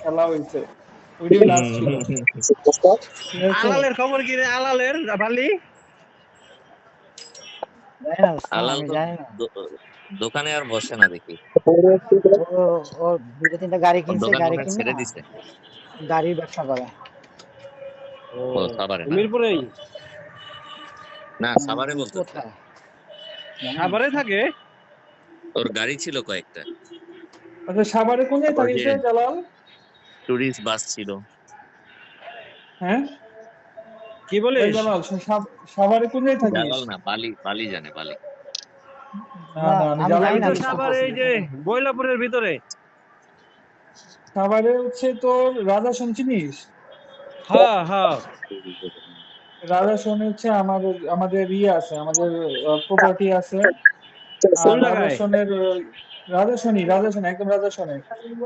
খেলা হয়েছে, ওইটাই লাস্ট ছিল, ঠিক আছে। আলালের খবর কি রে? আলালের বালি জানি না দোস্ত, আলাল আমি তো জানি না। দোকানে আর বসে না দেখি, ও ও দুটো তিনটা গাড়ি ওর কিনছে, দোকান গাড়ি টোকান কিনে ছেড়ে দিছে। গাড়ির ব্যবসা করে। ও ও সাভারে না, মিরপুরেই না সাভারে বলতেছে। কোথায় জানি না। সাভারে থাকে। ওর গাড়ি ছিল কয়েকটা, আচ্ছা, সাভারে কোন জায়গায় ওই থাকিস যে রে জালাল? টুরিস্ট বাস ছিল। হ্যাঁ, কি এই বলিস? জালাল, সাভারে কোন জায়গায় থাকিস? জালাল না, বালি, বালি জানে, বালি। না না না, আমি আমি জালাল জানি আমি না তো দোস্ত। সাভারে এই যে বৈলাপুরের ভিতরে। সাভারে হচ্ছে তোর রাজাসন চিনিস? হ্যাঁ হ্যাঁ। রাজাসন হচ্ছে আমাদের আমাদের ইয়ে আছে, আমাদের প্রপার্টি আছে। আর কোন জায়গায়? রাজাসনের রাজাসন একদম রাজাসনে,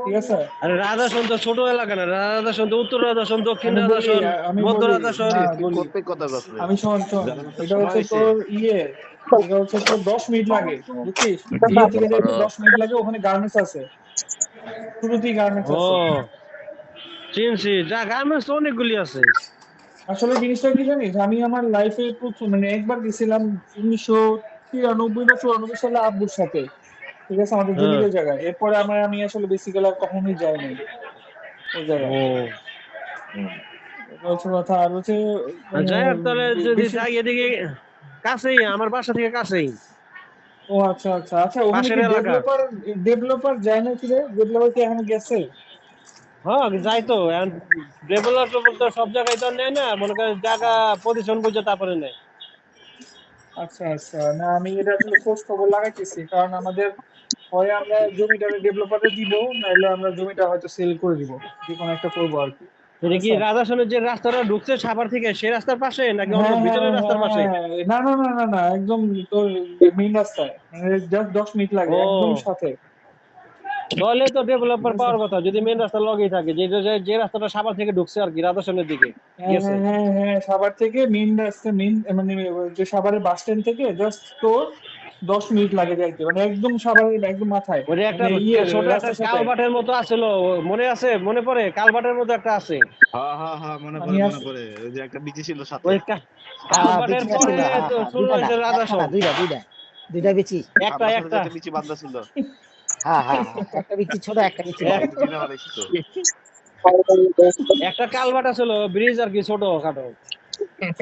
ঠিক আছে। আরে রাধাসন তো ছোট এলাকা না, রাধাসন তো উত্তর রাধাসন, দক্ষিণ আমি বলি রাধাসন, আমি মধ্য বলি রাধাসন। না বলি, প্রত্যেক কথা কথা আমি শোন, জানাতে এটা সময় হচ্ছে হয়েছে। তোর ইয়ে, এটা হচ্ছে তোর 10 মিনিট লাগে, বুঝছিস? ইয়ে থেকে যাইতে 10 মিনিট লাগে, ওখানে গার্মেন্টস আছে, শুরুতেই গার্মেন্টস ও আছে। চিনছি, যা গার্মেন্টস তো অনেকগুলি আছে। আসলে জিনিসটা কি জানিস, আমি আমার লাইফে প্রথম মানে একবার গেছিলাম 1993 বা 94 সালে আব্বুর সাথে, ঠিক আছে, আমাদের হ্যাঁ। জমির ওই জায়গায়। এরপরে আমি আসলে বেসিক্যালি আর কখনোই যাই নাই ওই জায়গায়, ও এটা হচ্ছে কথা। আর হচ্ছে মানে যাই হোক, তাহলে যদি বেশি। যাই এদিকে কাছেই, আমার বাসা থেকে কাছেই, ও আচ্ছা আচ্ছা আচ্ছা, ওখানে পাশের কি এলাকা। ডেভেলপার যায় না কি রে? ডেভেলপার কি এখন গেছে? হ্যাঁ যাই তো, এখন ডেভেলপার তো সব জায়গায় তো আর নেয় না, মনে করেন জায়গা পজিশন বুঝে তারপরে নেয়। আচ্ছা আচ্ছা, না আমি এটা আসলে খোঁজ খবর লাগাইতেছি, কারণ আমাদের হয় আমরা জমিটা ডেভেলপারে দিব, নাহলে আমরা জমিটা হয়তো সেল করে দিব, যে কোনো একটা করবো আর কি, ঠিক এটা কি আছে। রাধাসনের যে রাস্তাটা ঢুকছে সাভার থেকে, সেই রাস্তার পাশে নাকি অন্য হ্যাঁ হ্যাঁ ভিতরের হ্যাঁ রাস্তার পাশে? হ্যাঁ, না না না না না, একদম তোর মেইন রাস্তায়, মানে জাস্ট 10 মিনিট লাগে, একদম ও সাথে, তাহলে তো ডেভেলপার ঠিক আছে। পাওয়ার কথা, যদি মেন রাস্তার লগেই থাকে, যে রাস্তাটা সাভার থেকে ঢুকছে আর কি রাধাসনের দিকে হ্যাঁ গেছে। হ্যাঁ হ্যাঁ হ্যাঁ, সাভার থেকে মেইন রাস্তা, মেইন মানে যে সাভারের বাস স্ট্যান্ড থেকে জাস্ট তোর 10 মিনিট লাগে যাইতে, মানে একদম সাভারের একদম মাথায়, ওই যে একটা মানে ইয়ে ছোট একটা রাস্তার সাথে। কালভার্টের মতো আছিল, মনে আছে? মনে পড়ে কালভার্টের মতো একটা আছে। হ্যাঁ হ্যাঁ হ্যাঁ, মনে আমি পড়ে মনে আস- পড়ে, ওই যে একটা বিচি ছিল সাথে। ওই হ্যাঁ কালভার্টের বিচিটা পরে ছিল, হ্যাঁ তো হ্যাঁ, শুরু দুইটা না, হয়েছে একটা না, রাধাসন। দুইটা বিচি। একটা আপনার সাথে একটা একটা বিচি বান্ধা ছিল, হ্যাঁ হ্যাঁ হ্যাঁ, একটা বিচি ছোট, একটা বিচি বড়। এক- চিনে ফেলাইছি তো। একটা কালভার্ট ছিল, ব্রিজ আর কি, ছোট খাটো।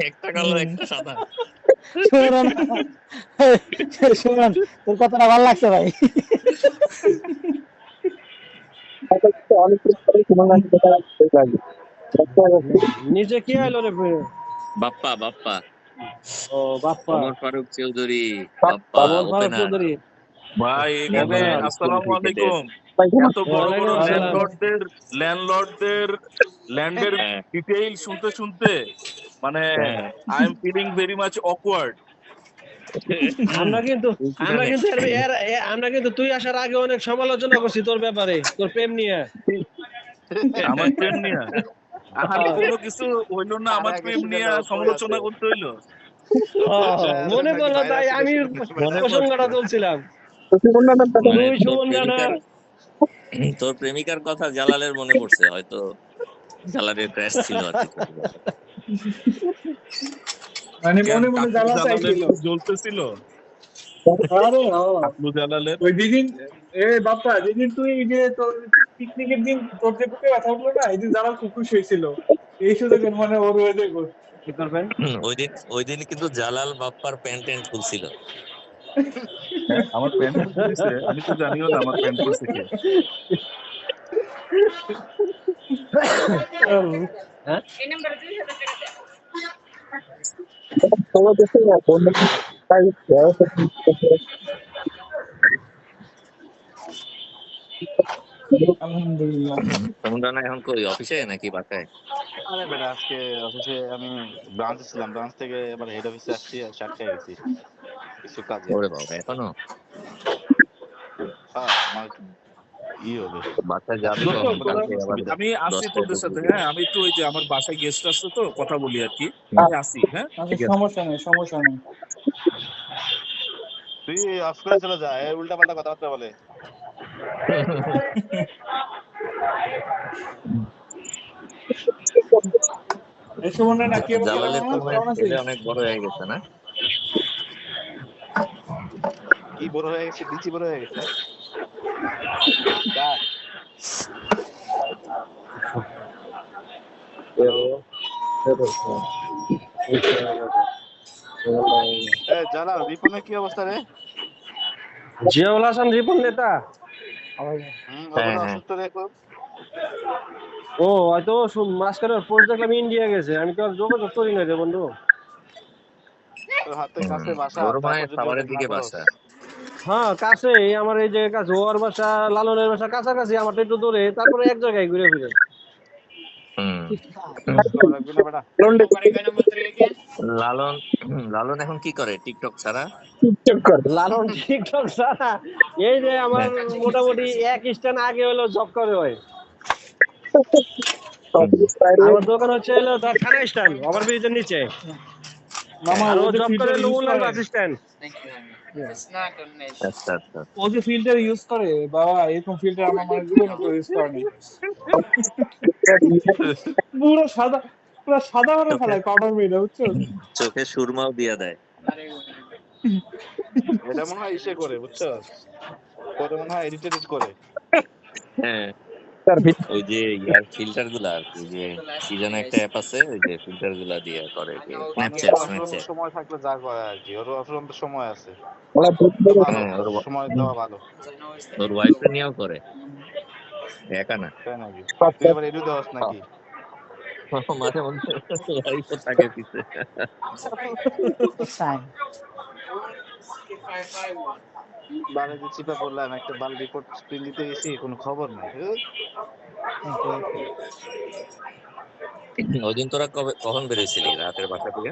একটা কালো একটা সাদা। শুনুন, শুনুন, তোর কথাটা ভালো লাগছে ভাই। নিচে কি আইলো রে? বাপ্পা, বাপ্পা, ও বাপ্পা, ওমর ফারুক চৌধুরী, বাপ্পা ওমর ফারুক ওপেনার, চৌধুরী। ভাই এখানে ওপেনার। আসসালামু ক্রিকেটের। আলাইকুম। এত বড় বড় ওয়ালাইকুম আসসালাম। ল্যান্ডলর্ডদের ল্যান্ডের হ্যাঁ ডিটেইল শুনতে শুনতে মানে হ্যাঁ। I am feeling very much awkward. আমরা কিন্তু আমরা জানে। কিন্তু আমরা কিন্তু তুই আসার আগে অনেক সমালোচনা করছি তোর ব্যাপারে, তোর প্রেম নিয়ে। আমার প্রেম নিয়ে আর কোনো কিছু হইলো না, আমার প্রেম নিয়ে সমালোচনা করতে হইলো। মনে পড়লো তাই আমি মনে প্রসঙ্গটা পড়ছে। তুলছিলাম। মানে তুই তোর সুমন জানা। তোর প্রেমিকার কথা জালালের মনে পড়ছে, হয়তো জালালের ক্র্যাশ ছিল আর কি ছোটবেলায়। মানে কেন মনে মনে কাকু জ্বালা জালালের চাইছিল। খুব জ্বলতেছিল? আরে কাকু জালালের ওই যেদিন, বাপ্পা, যেদিন তুই এই যে তোর পিকনিকের দিন তোর যে বুকে ব্যথা উঠলো না, এই দিন জালাল খুব খুশি হয়েছিল, এই সুযোগের মানে ওর হয়ে দেখো। কি করবেন? ওই দিন কিন্তু জালাল বাপ্পার প্যান্ট ট্যান্ট খুলছিল। হ্যাঁ, আমার প্যান্ট খুলতে দিছে, আমি তো জানিও না আমার প্যান্ট খুলছে কে। হ্যাঁ? আলহামদুলিল্লাহ। তোমরা না এখন কই, অফিসে নাকি বাসায়? আরে বেটা, আজকে অফিসে আমি ব্রাঞ্চে ছিলাম, ব্রাঞ্চ থেকে এবার হেড অফিসে আসছি, আর সাতটায় গেছি কিছু কাজে। ওরে বাবা, এখনো হ্যাঁ, আমার একটু হবে। বাসায় যাবি দোস্ত, কখন? তোরা কালকে আবার আমি আসছি 10টায় তোদের সাথে, ঢুকবি। হ্যাঁ আমি একটু ওই যে আমার বাসায় গেস্ট আসছে তো, কথা বলি আর কি। আমি আসি, হ্যাঁ আচ্ছা, ঠিক আছে। সমস্যা নেই সমস্যা নেই। তুই অফ করে চলে যা, উল্টা পাল্টা কথাবার্তা বলে। এই সুমন না কি অবস্থা জালালের তো মামা, কেমন ছেলে আছিস? অনেক বড় হয়ে গেছে না? কি বড় হয়ে গেছে, বিচি বড় হয়ে গেছে। কার? জালাল, রিপনের কি অবস্থা রে? জিয়াউল হাসান রিপন নেতা। হ্যাঁ ওগুলো হ্যাঁ অসুস্থ দেখো। ও হয়তো মাঝখানে পোস্ট দেখলাম ইন্ডিয়া গেছে, আমি তো আর যোগাযোগ করি না রে বন্ধু। তোর হাতের কাছে বাসা, ওর মনে তারপর হয় যদি সাভারের যোগাযোগ না দিকে করস। বাসা। হ্যাঁ কাছে, আমার এই যে কাছে ওর বাসা লালনের বাসা কাছাকাছি, আমার তো একটু দূরে, তারপরে এক জায়গায় ঘুরে ফিরে। হুম কল রাখবি না বেটা। লালন লালন এখন কি করে টিকটক ছাড়া? লালন টিকটক ছাড়া এই যে আমার হ্যাঁ। মোটামুটি এক স্ট্যান্ড আগে হলো জব করে হয়। হুম। আমার দোকান হচ্ছে হলো তার থানা স্ট্যান্ড, ওভার ব্রিজের নিচে। মামা আর ও ও যে জব করে ফিল্টার হলো ইউজ উন্নয়ন করে, বাস স্ট্যান্ড। আচ্ছা আচ্ছা। ও যে ফিল্টার ইউজ করে বাবা, এরকম ফিল্টার আমার মানে জীবনে কেউ ইউজ করেনি। পুরো সাদা, পুরো সাদা করে চোখে ফেলায় পাউডার মেরে, বুঝছো? চোখে সুরমাও দিয়া দেয়। এটা মনে হয় ইসে করে, বুঝছো? পরে মনে হয় এডিট করে। হ্যাঁ ওই যে ইয়ার ফিল্টার গুলা আর কি, যে কি যেন একটা অ্যাপ আছে, ওই যে ফিল্টার গুলা দিয়ে করে, স্ন্যাপচ্যাট মানুষের অফুরন্ত স্ন্যাপচ্যাট। সময় থাকলে যা করে আর কি, ওর অফুরন্ত সময় আছে। ভালো, হ্যাঁ সময় দেওয়া ভালো। ওর ওয়াইফ নিয়েও করে, একা না। তাই নাকি? তুই আবার এডিট দেওয়াস নাকি? মাঝে মধ্যে ওয়াইফও থাকে পিছে। বালে যে চিপা পড়লাম, একটা বাল রিপোর্ট প্রিন্ট দিতে গেছি, কোনো খবর নাই। ওই দিন তোরা কখন বেরিয়েছিলি রাতের বাসা থেকে?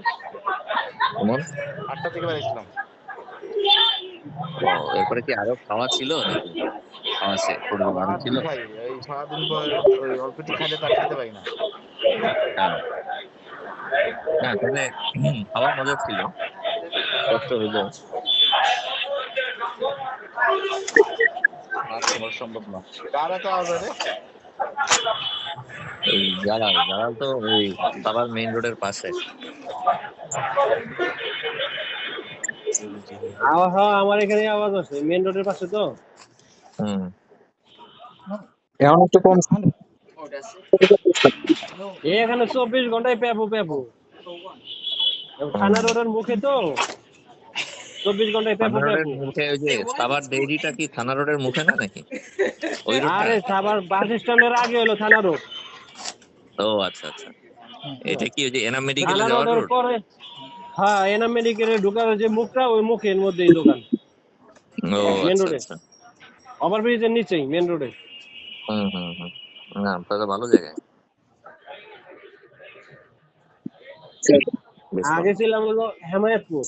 8টা থেকে বেরিয়েছিলাম। ও, এরপরে কি আরো খাওয়া ছিল নাকি? খাওয়া পূর্ব আর ছিল? কি খাই, এই সারাদিন পর ওই অল্প একটু খাইলে তার খেতে পারি না। হ্যাঁ। না তবে খাওয়া মজা ছিল, কষ্ট হইলো। না তোমার সম্ভব না। কার এত আওয়াজ রে? এই জালাল জালাল তো ওই সাভার মেইন রোডের পাশে। হ্যাঁ আমার এখানে আওয়াজ আছে, মেন রোডের পাশে তো। হুম। এখন একটু কম। এখানে 24 ঘন্টায় পেপো পেপো, থানা রোডের মুখে তো 24 ঘন্টায় পেপো থানা রোডের পেপো। মুখে ওই যে সাভার ডেইরিটা কি থানা রোডের মুখে না নাকি? ওই রোডটা? আরে সাভার বাস স্ট্যান্ডের আগে হলো থানা রোড। ও আচ্ছা আচ্ছা। এটা কি ওই যে এনাম মেডিকেলে থানা যাওয়ার রোডের রোড? পরে হ্যাঁ এনাম মেডিকেলে ঢোকার যে মুখটা, ওই মুখের মধ্যেই দোকান, ও মেন আচ্ছা রোডে, আচ্ছা। ওভার ব্রিজের নিচেই মেন রোডে। হুম হুম হুম। না তাহলে ভালো জায়গায়, বেশ ভালো। আগে ছিলাম হলো হেমায়েতপুর।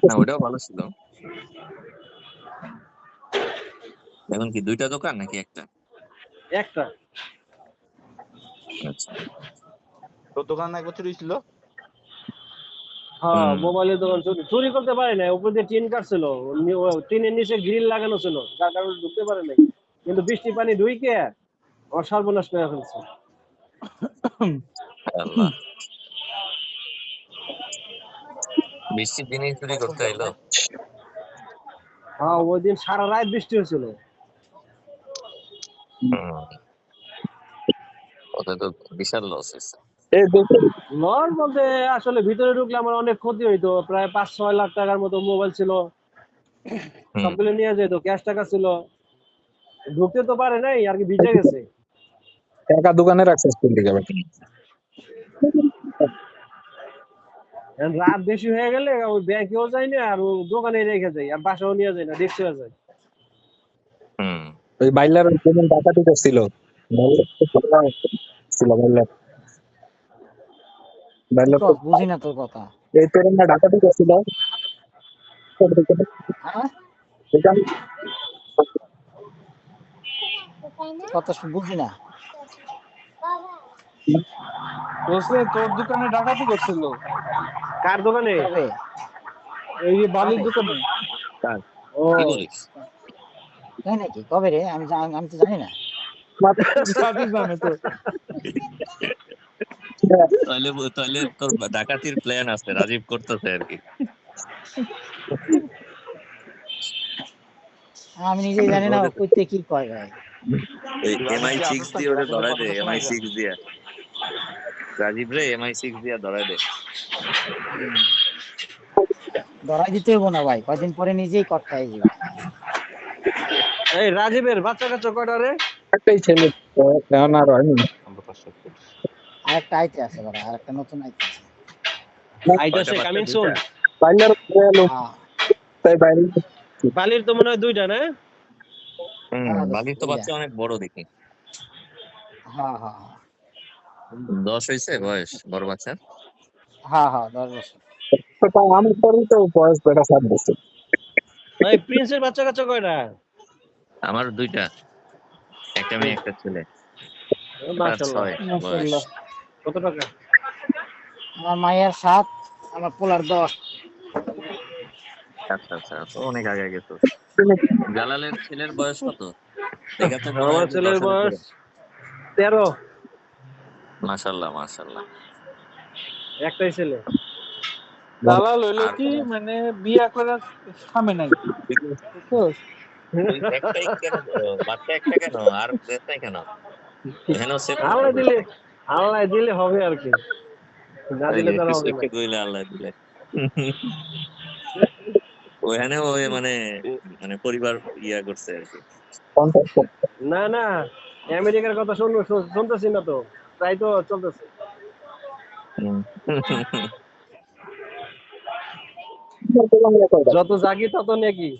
না ওটাও ভালো ছিল। এখন কি দুইটা দোকান নাকি একটা? একটা। আচ্ছা। তোর দোকান এক বছরই ছিল? হ্যাঁ হুম। মোবাইলের দোকান চুরি করতে পারে না, উপর দিয়ে টিন কাটছিল, টিনের নিচে গ্রিল লাগানো ছিল, যার কারণে ঢুকতে পারে নাই। কিন্তু বৃষ্টি পানি ঢুইকে আমার সর্বনাশ করে ফেলছে। আল্লাহ, বৃষ্টির দিনেই চুরি করতে আইলো। হ্যাঁ ওই দিন সারা রাত বৃষ্টি হয়েছিল। ওটা তো বিশাল লস হয়েছে। লস বলতে আসলে ভিতরে ঢুকলে আমার অনেক ক্ষতি হইতো, প্রায় 5-6 লাখ টাকার মতো মোবাইল ছিল, সবগুলো নিয়ে যেত, ক্যাশ টাকা ছিল, ঢুকতে তো পারে নাই আর কি, ভিজে গেছে। টাকা দোকানে রাখছিস কোন দিকে? এখন রাত বেশি হয়ে গেলে ওই ব্যাংকেও যায় না, আর দোকানে রেখে যায়, আর বাসাও নিয়ে যায় না, দেখতে যায়। ওই বাইলার যেমন ডাকাতি করছিল, বুঝি না তোর কথা। এই তোর না ডাকাতি করছিল, কথা বুঝি না। তোর দোকানে ডাকাতি করছিল? কার দোকানে? এই যে বালির দোকানে। ও কি বলিস? তাই নাকি? কবে রে? আমি তো জানি না। রাজীব জানে তো। তাহলে তাহলে তোর ডাকাতির প্ল্যান আছে, রাজীব করতেছে আর কি। আমি নিজেই জানি না ও কইতে কি কয় ভাই। এমআই রাজীব কি 6 আসছ দিয়ে নাকি? ওরে রাজীবের ধরাই দে, কথাটা এমআই শোনাই যা। 6 দিয়া। রাজীব রে এমআই 6 দিয়া ধরাই দে। ধরাই দিতে হইব না ভাই, কয়দিন পরে নিজেই কর্তা হয়ে যাবে। এই রাজীবের বাচ্চা কাচ্চা কয়টা রে? একটাই ছেলে, এখন আর হয়নি। আমরা 500 করি। আরেকটা আইতে আছে বড়, আরেকটা নতুন আইতে আছে। কয়টা আইতাছে বাচ্চা? Coming soon. দুইটা? বাইলার উপরে এলো, তাই বাইরে বালির তো মনে হয় 2টা না? বালির তো বাচ্চা অনেক বড় দেখি। হ্যাঁ হ্যাঁ 10 হয়েছে বয়স বড় বাচ্চা। হ্যাঁ হ্যাঁ 10 বছর। তো আমি করি তো বয়স বেটা 7 বছর। ভাই প্রিন্সের বাচ্চা কাচ্চা কয়টা? আমার 2টা, একটা মেয়ে একটা ছেলে। তার মাশাআল্লাহ 6 বয়স। মাশাআল্লাহ। কত টাকা? আমার মায়ের 7, আমার পোলার 10। আচ্ছা আচ্ছা, তো অনেক আগে গেছো। জালালের ছেলের বয়স কত? দেখা তো মনে আমার হয় যে ছেলের 10-এর উপরে। বয়স 13। মাশাআল্লাহ মাশাআল্লাহ। একটাই ছেলে। দালাল হইলো আর কি কোনো মানে বিয়া করার স্বামী নাই, বুঝছস? তুই একটাই কেন, বাচ্চা একটা কেন, আর একটাই কেন? এখানে সেভ আল্লাহ দিলে, আল্লাহ দিলে হবে আর কি, না দিলে তো আর হবে না। কইলে আল্লাহ দিলে। ওখানে ওই মানে মানে পরিবার ইয়া করছে আর কি। না না, আমেরিকার কথা শুনতেছি না তো, তাই তো চলতেছে। হুম। যত জাগি তত নেকি।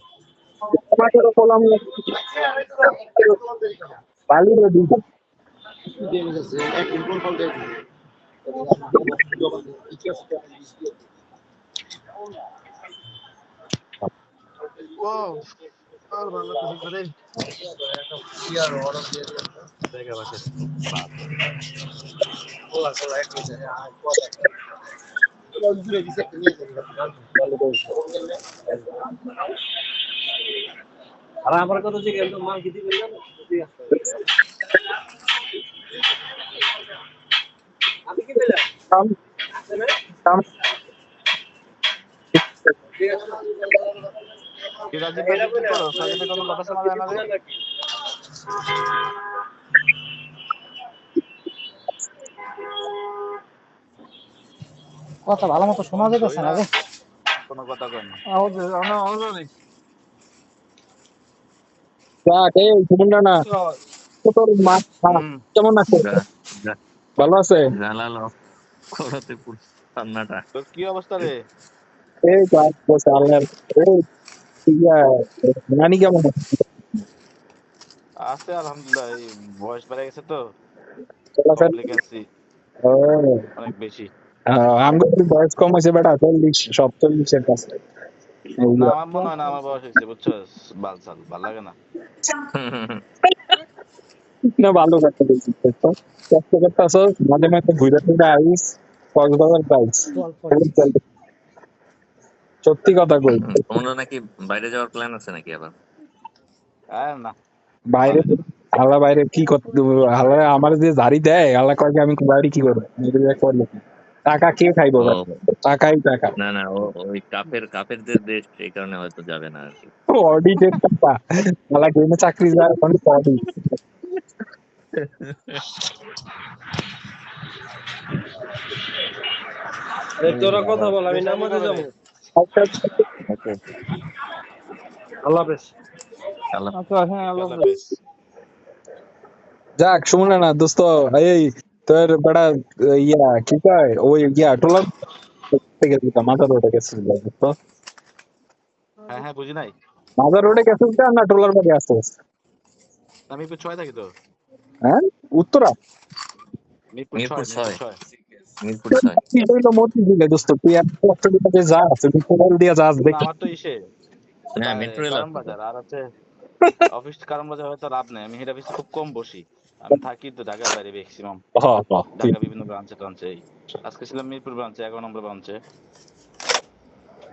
ওয়াও, আর ভালো লাগতেছে রে। জায়গা বাসে বাদ। আর আমার কথা যে একদম মাল কি দিবেন না? আমি কি বললাম? আছে না? ঠিক আছে। কি রাজীব ভাই কি করো? রাজীব ভাই কোনো কথা শোনা যায় না রে। কথা ভালো মতো শোনা যাইতেছে না রে। কোনো কথা কয় না। আওয়াজ নেই। না তোর মা কেমন আছে? ভালো আছে? জালাল করাতে পুরো ঠান্ডাটা। তোর কি অবস্থা রে? এই তো আছে আল্লাহর, এই নানি কেমন আছে? আছে আলহামদুলিল্লাহ, এই বয়স বেড়ে গেছে তো, চলাফেরা? কমপ্লিকেন্সি ও, অনেক বেশি। আমার বয়স কম হয়েছে বেটা, 40 সব 40-এর কাছে। না আমার মনে হয় না আমার বয়স হয়েছে, বুঝছো? বালসাল ভাল লাগে না। না ভালো কথা বলছিস, তো কষ্ট করতে আসো, মাঝে মাঝে ঘুরে ফিরে আইস, কক্সবাজার যাইস, সত্যি কথা কই। তোমরা নাকি বাইরে যাওয়ার প্ল্যান আছে নাকি আবার? আর না বাইরে আল্লাহ, বাইরে কি করতে আল্লাহ আমার যে জারি দেয়, আল্লাহ কয় যে আমি বাইরে কি করবো, টাকা কে খাইবো ও ভাই? টাকাই টাকা, না না, ওই কাফেরদের দেশ, এই কারণে হয়তো যাবে না আর কি। অডিটের টাকা। আল্লাহ গেমে চাকরি যায় এখন অডিট। তোরা কথা বল, আমি নামাজে যাবো। ওকে, আল্লাহ হাফেজ। আল্লাহ। আচ্ছা হ্যাঁ, আল্লাহ আল্লাহ হাফেজ। হাফেজ। যাক শুনে না দোস্ত, এই তোর বেটা ইয়া কি কয় ওই ইয়া টোলার থেকে মাথা রোডে গেছিল দোস্ত, হ্যাঁ হ্যাঁ বুঝি নাই। মাদার রোডে গেছিস না টোলার বাড়ি আসছিস? আমি মিরপুর 6 থাকি তো। হ্যাঁ উত্তরা মিরপুর 6 মিরপুর মিরপুর 6, 6। মিরপুর 6। কি হইলো মতি দিলে দোস্ত, তুই এক কষ্ট দিয়ে যা তুমি কোমল দিয়া যাস না দেখি। আমার তো ইসে হ্যাঁ মেট্রো রেল কারণ আছে তো। বাজার আর আছে অফিস, কারণ বাজার হয়তো লাভ নেই, আমি হেড অফিসে খুব কম বসি। আমি থাকি তো ঢাকার বাইরে ম্যাক্সিমাম, ঢাকা বিভিন্ন ব্রাঞ্চে। আজকে ছিলাম মিরপুর ব্রাঞ্চে, 11 নম্বর ব্রাঞ্চে।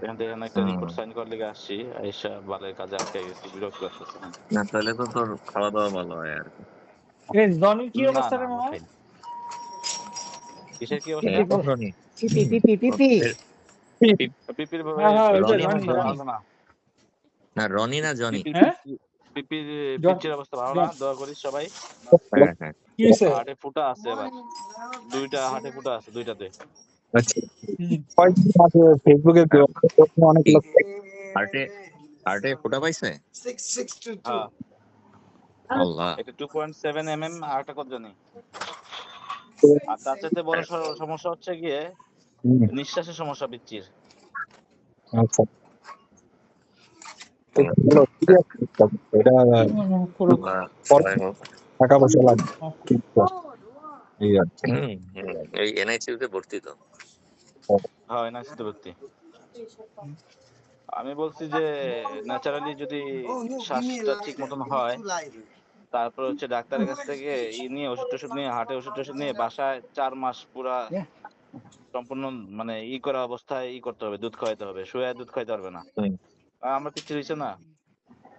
এখান থেকে একটা রিপোর্ট সাইন করার লেগে আসছি, আইসা বালের কাজে আটকে গেছি, বিরক্ত লাগতেছে। না তাহলে তো তোর খাওয়া দাওয়া ভালো হয় আর কি। জনির কি না অবস্থা না রে আমরা মামা? খাই না। কিসের কি কে অবস্থা? রনি? পিপি পিপি পিপি পিপির হ্যাঁ হ্যাঁ ওইটা রনি না জনি অবস্থা জনি। ভালো না। না রনি না জনি? পিপির হ্যাঁ পিপির জন পিচ্চির অবস্থা ভালো না, জন দোয়া করিস সবাই। হ্যাঁ হ্যাঁ। কি হয়েছে? হার্টে ফুটা আছে এবার, দুইটা হার্টে ফুটা আছে, দুইটাতে। আচ্ছা হুম। কয়েকদিন আগে ফেসবুকে অনেক কি লোক হার্টে হার্টে ফোঁটা পাইছে? হ্যাঁ আল্লাহ। এটা 2.7 আর একটা কত জানি। আর তার চাইতে বড় সমস্যা হচ্ছে গিয়ে নিঃশ্বাসের সমস্যা পিচ্চির। আচ্ছা হুম, এটা করুক। আল্লাহ পরে সহায় হোক। টাকা পয়সা লাগবে এই আর কি। এই এনআইসিউ তে ভর্তি তো। হয় না সিদ্ধ ব্যক্তি। আমি বলছি যে ন্যাচারালি যদি শ্বাসটা ঠিক মতন হয়, তারপর হচ্ছে ডাক্তারের কাছ থেকে নিয়ে ওষুধ টষুধ নিয়ে, হার্টে ওষুধ টষুধ নিয়ে বাসায় 4 মাস পুরা সম্পূর্ণ মানে করা অবস্থায় করতে হবে, দুধ খাওয়াইতে হবে, শুয়ে দুধ খাইতে পারবে না। হুম, আর আমরা পিচ্ছি হয়েছে না।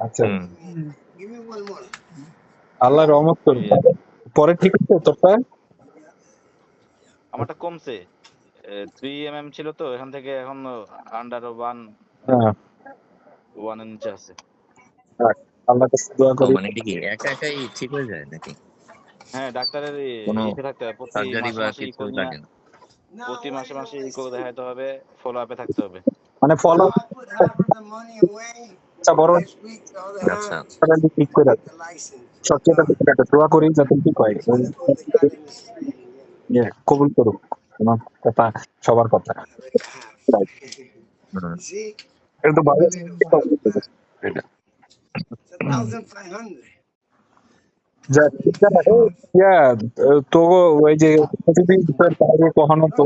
আচ্ছা হুম। হুম। আল্লাহ রহমত করুন। এই আর কি। পরে ঠিক আছে তোরটা? আমারটা কমছে, 3 ছিল তো, এখান থেকে এখন আন্ডার হ্যাঁ 1 এর নিচে আছে। থাক। আল্লাহর কাছে দোয়া ও করি। মানে এটা কি একা একাই ঠিক হয়ে যায় নাকি? হ্যাঁ ডাক্তারের কোনো ইসে থাকতে হবে, প্রতি সার্জারি মাসে বা মাসে কিছু নিয়ে, লাগে না? প্রতি মাসে মাসে দেখাইতে হবে, ফলো আপে থাকতে হবে। মানে ফলো আচ্ছা বড় আচ্ছা ঠিক করে রাখ। সবচেয়ে বেশি একটা দোয়া করি যাতে ঠিক হয়। কবুল করুক তোমার কথা, সবার কথা। হুম, এটা তো ভালো এটা। যা ঠিক আছে ইয়া তো ওই যে প্রতিদিন তোর বাইরে কখনো তো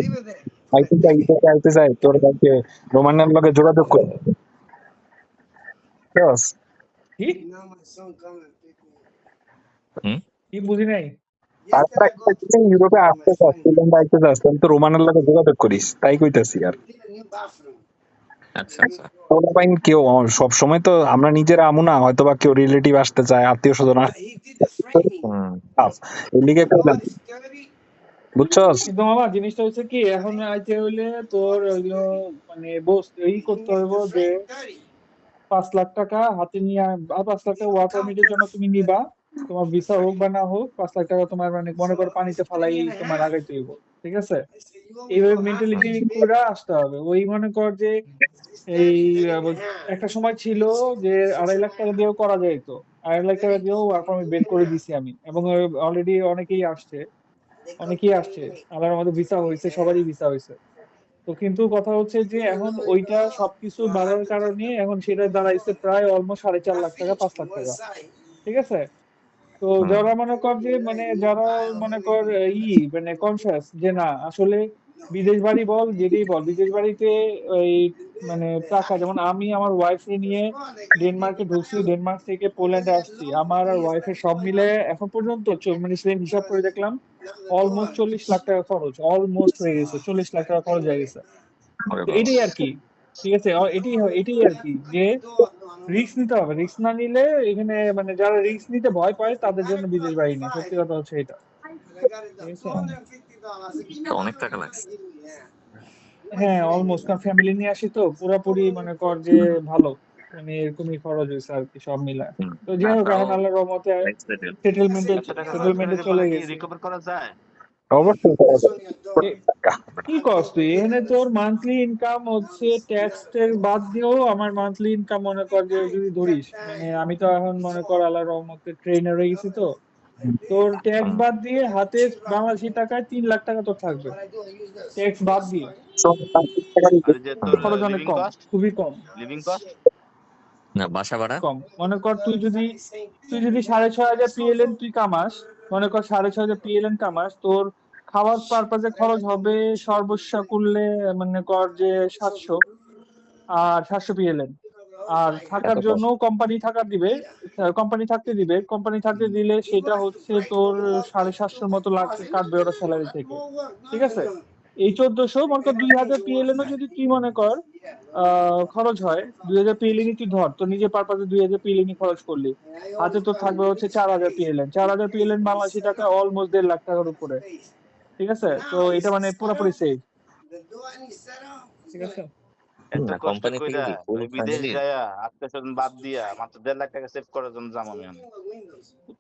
আইতে চাই তোর কাছে রোমানের লগে যোগাযোগ করে বুঝছস? কি হুম, কি বুঝি নাই? তারপর একটা কিছু ইউরোপে আসতে চাস, ফিনল্যান্ডে আসতে চাস, তাহলে তো রোমানের লগে যোগাযোগ করিস, তাই কইতাছি আর। আচ্ছা আচ্ছা। ওরা পাইন কেউ সব সময় তো আমরা নিজেরা আমু না, হয়তো বা কেউ রিলেটিভ আসতে চায়, আত্মীয় স্বজন হুম, এই লিগে করলাম বুঝছস? কিন্তু মামা জিনিসটা হচ্ছে কি, এখন আইতে হইলে তোর হইলো মানে করতে হইব যে 5 লাখ টাকা হাতে নিয়ে 5 লাখ টাকা ওয়ার্ক পারমিটের জন্য তুমি নিবা, তোমার ভিসা হোক বা না হোক 5 লাখ টাকা তোমার মানে মনে করো পানিতে ফালাই তোমার আগাইতে হইব, ঠিক আছে? এইভাবে মেন্টালিটি করে আসতে হবে। ওই মনে কর যে এই একটা সময় ছিল যে 2.5 লাখ টাকা দিয়েও করা যাইতো, 2.5 লাখ টাকা দিয়েও ওয়ার্ক পারমিট বের করে দিছি আমি, এবং অলরেডি অনেকেই আসছে, আমার আমাদের ভিসা হয়েছে, সবারই ভিসা হয়েছে। তো কিন্তু কথা হচ্ছে যে এখন ওইটা সবকিছু বাড়ার কারণে এখন সেটা দাঁড়াইছে প্রায় অলমোস্ট 4.5 লাখ টাকা, 5 লাখ টাকা, ঠিক আছে? তো হুম, যারা মনে কর যে মানে যারা মনে কর মানে কনসিয়াস যে না আসলে বিদেশ বাড়ি বল যেটাই বল, বিদেশ বাড়িতে ওই মানে টাকা, যেমন আমি আমার ওয়াইফ নিয়ে ডেনমার্কে ঢুকছি, ডেনমার্ক থেকে পোল্যান্ডে আসছি, আমার আর ওয়াইফের সব মিলে এখন পর্যন্ত মানে সেদিন হিসাব করে দেখলাম অলমোস্ট 40 লাখ টাকা খরচ, অলমোস্ট হয়ে গেছে, 40 লাখ টাকা খরচ হয়ে গেছে। ওরে তো বাবা। এটাই আর কি, ঠিক আছে? এটাই আর কি যে রিস্ক নিতে হবে, রিস্ক না নিলে এখানে মানে যারা রিস্ক নিতে ভয় পায় তাদের জন্য বিদেশ বাড়ি নেই, সত্যি কথা হচ্ছে এটা, ঠিক আছে? তো অনেক টাকা লাগছে। হ্যাঁ অলমোস্ট, কারণ ফ্যামিলি নিয়ে আসি তো পুরাপুরি মনে কর যে ভালো, মানে এরকমই খরচ হয়েছে আর কি সব মিলায়। হুম, তো না যাই হোক তাও এখন আল্লাহর রহমতে লাইফ সেটেল। সেটেলমেন্টে এত টাকা খরচ করে সেটেলমেন্টে যে চলে পরে কি গেছি। রিকভার করা যায়? অবশ্যই করা যাবে। এ- কি কস তুই এখানে? তোর মান্থলি ইনকাম হচ্ছে ট্যাক্স এর বাদ দিয়েও আমার মান্থলি ইনকাম মনে কর যে যদি ধরিস, মানে আমি তো এখন মনে কর আল্লাহর রহমতে ট্রেনার হয়ে গেছি, তো তোর ট্যাক্স হুম, বাদ দিয়ে হাতে বাংলাদেশি টাকায় 3 লাখ টাকা তোর থাকবে, ট্যাক্স বাদ দিয়ে। আর যে তোর হুম। খরচ অনেক লিভিং কম, কস্ট, খুবই কম, লিভিং কস্ট না বাসা ভাড়া? কম। মনে কর তুই যদি 6,500 PLN তুই কামাস, মনে কর 6,500 PLN কামাস, তোর খাওয়ার পারপাজে খরচ হবে সর্বস্ব করলে মনে কর যে 700, আর 700 PLN। আর এত থাকার কম? জন্য কোম্পানি থাকতে দিলে সেটা হচ্ছে তোর 750 মতো লাখ কাটবে ওরা স্যালারি থেকে, ঠিক আছে? এই 1400 মনে কর 2000 PLN যদি তুই মনে কর খরচ হয়, 2000 PLN তুই ধর তোর নিজের পারপাসে 2000 PLN খরচ করলি, হাতে তোর থাকবে হচ্ছে 4000 PLN। 4000 PLN বাংলাদেশি টাকা অলমোস্ট 1.5 লাখ টাকার উপরে। ঠিক আছে, তো এটা মানে পুরোপুরি সেফ। ঠিক আছে, এত না কষ্ট কোম্পানি থেকে কইরা কি ফুল ওই বিদেশ ফ্যামিলি যায়া আত্মীয় বাদ দিয়া মাত্র 1.5 লাখ টাকা সেভ করার জন্য যাবো আমি এখন।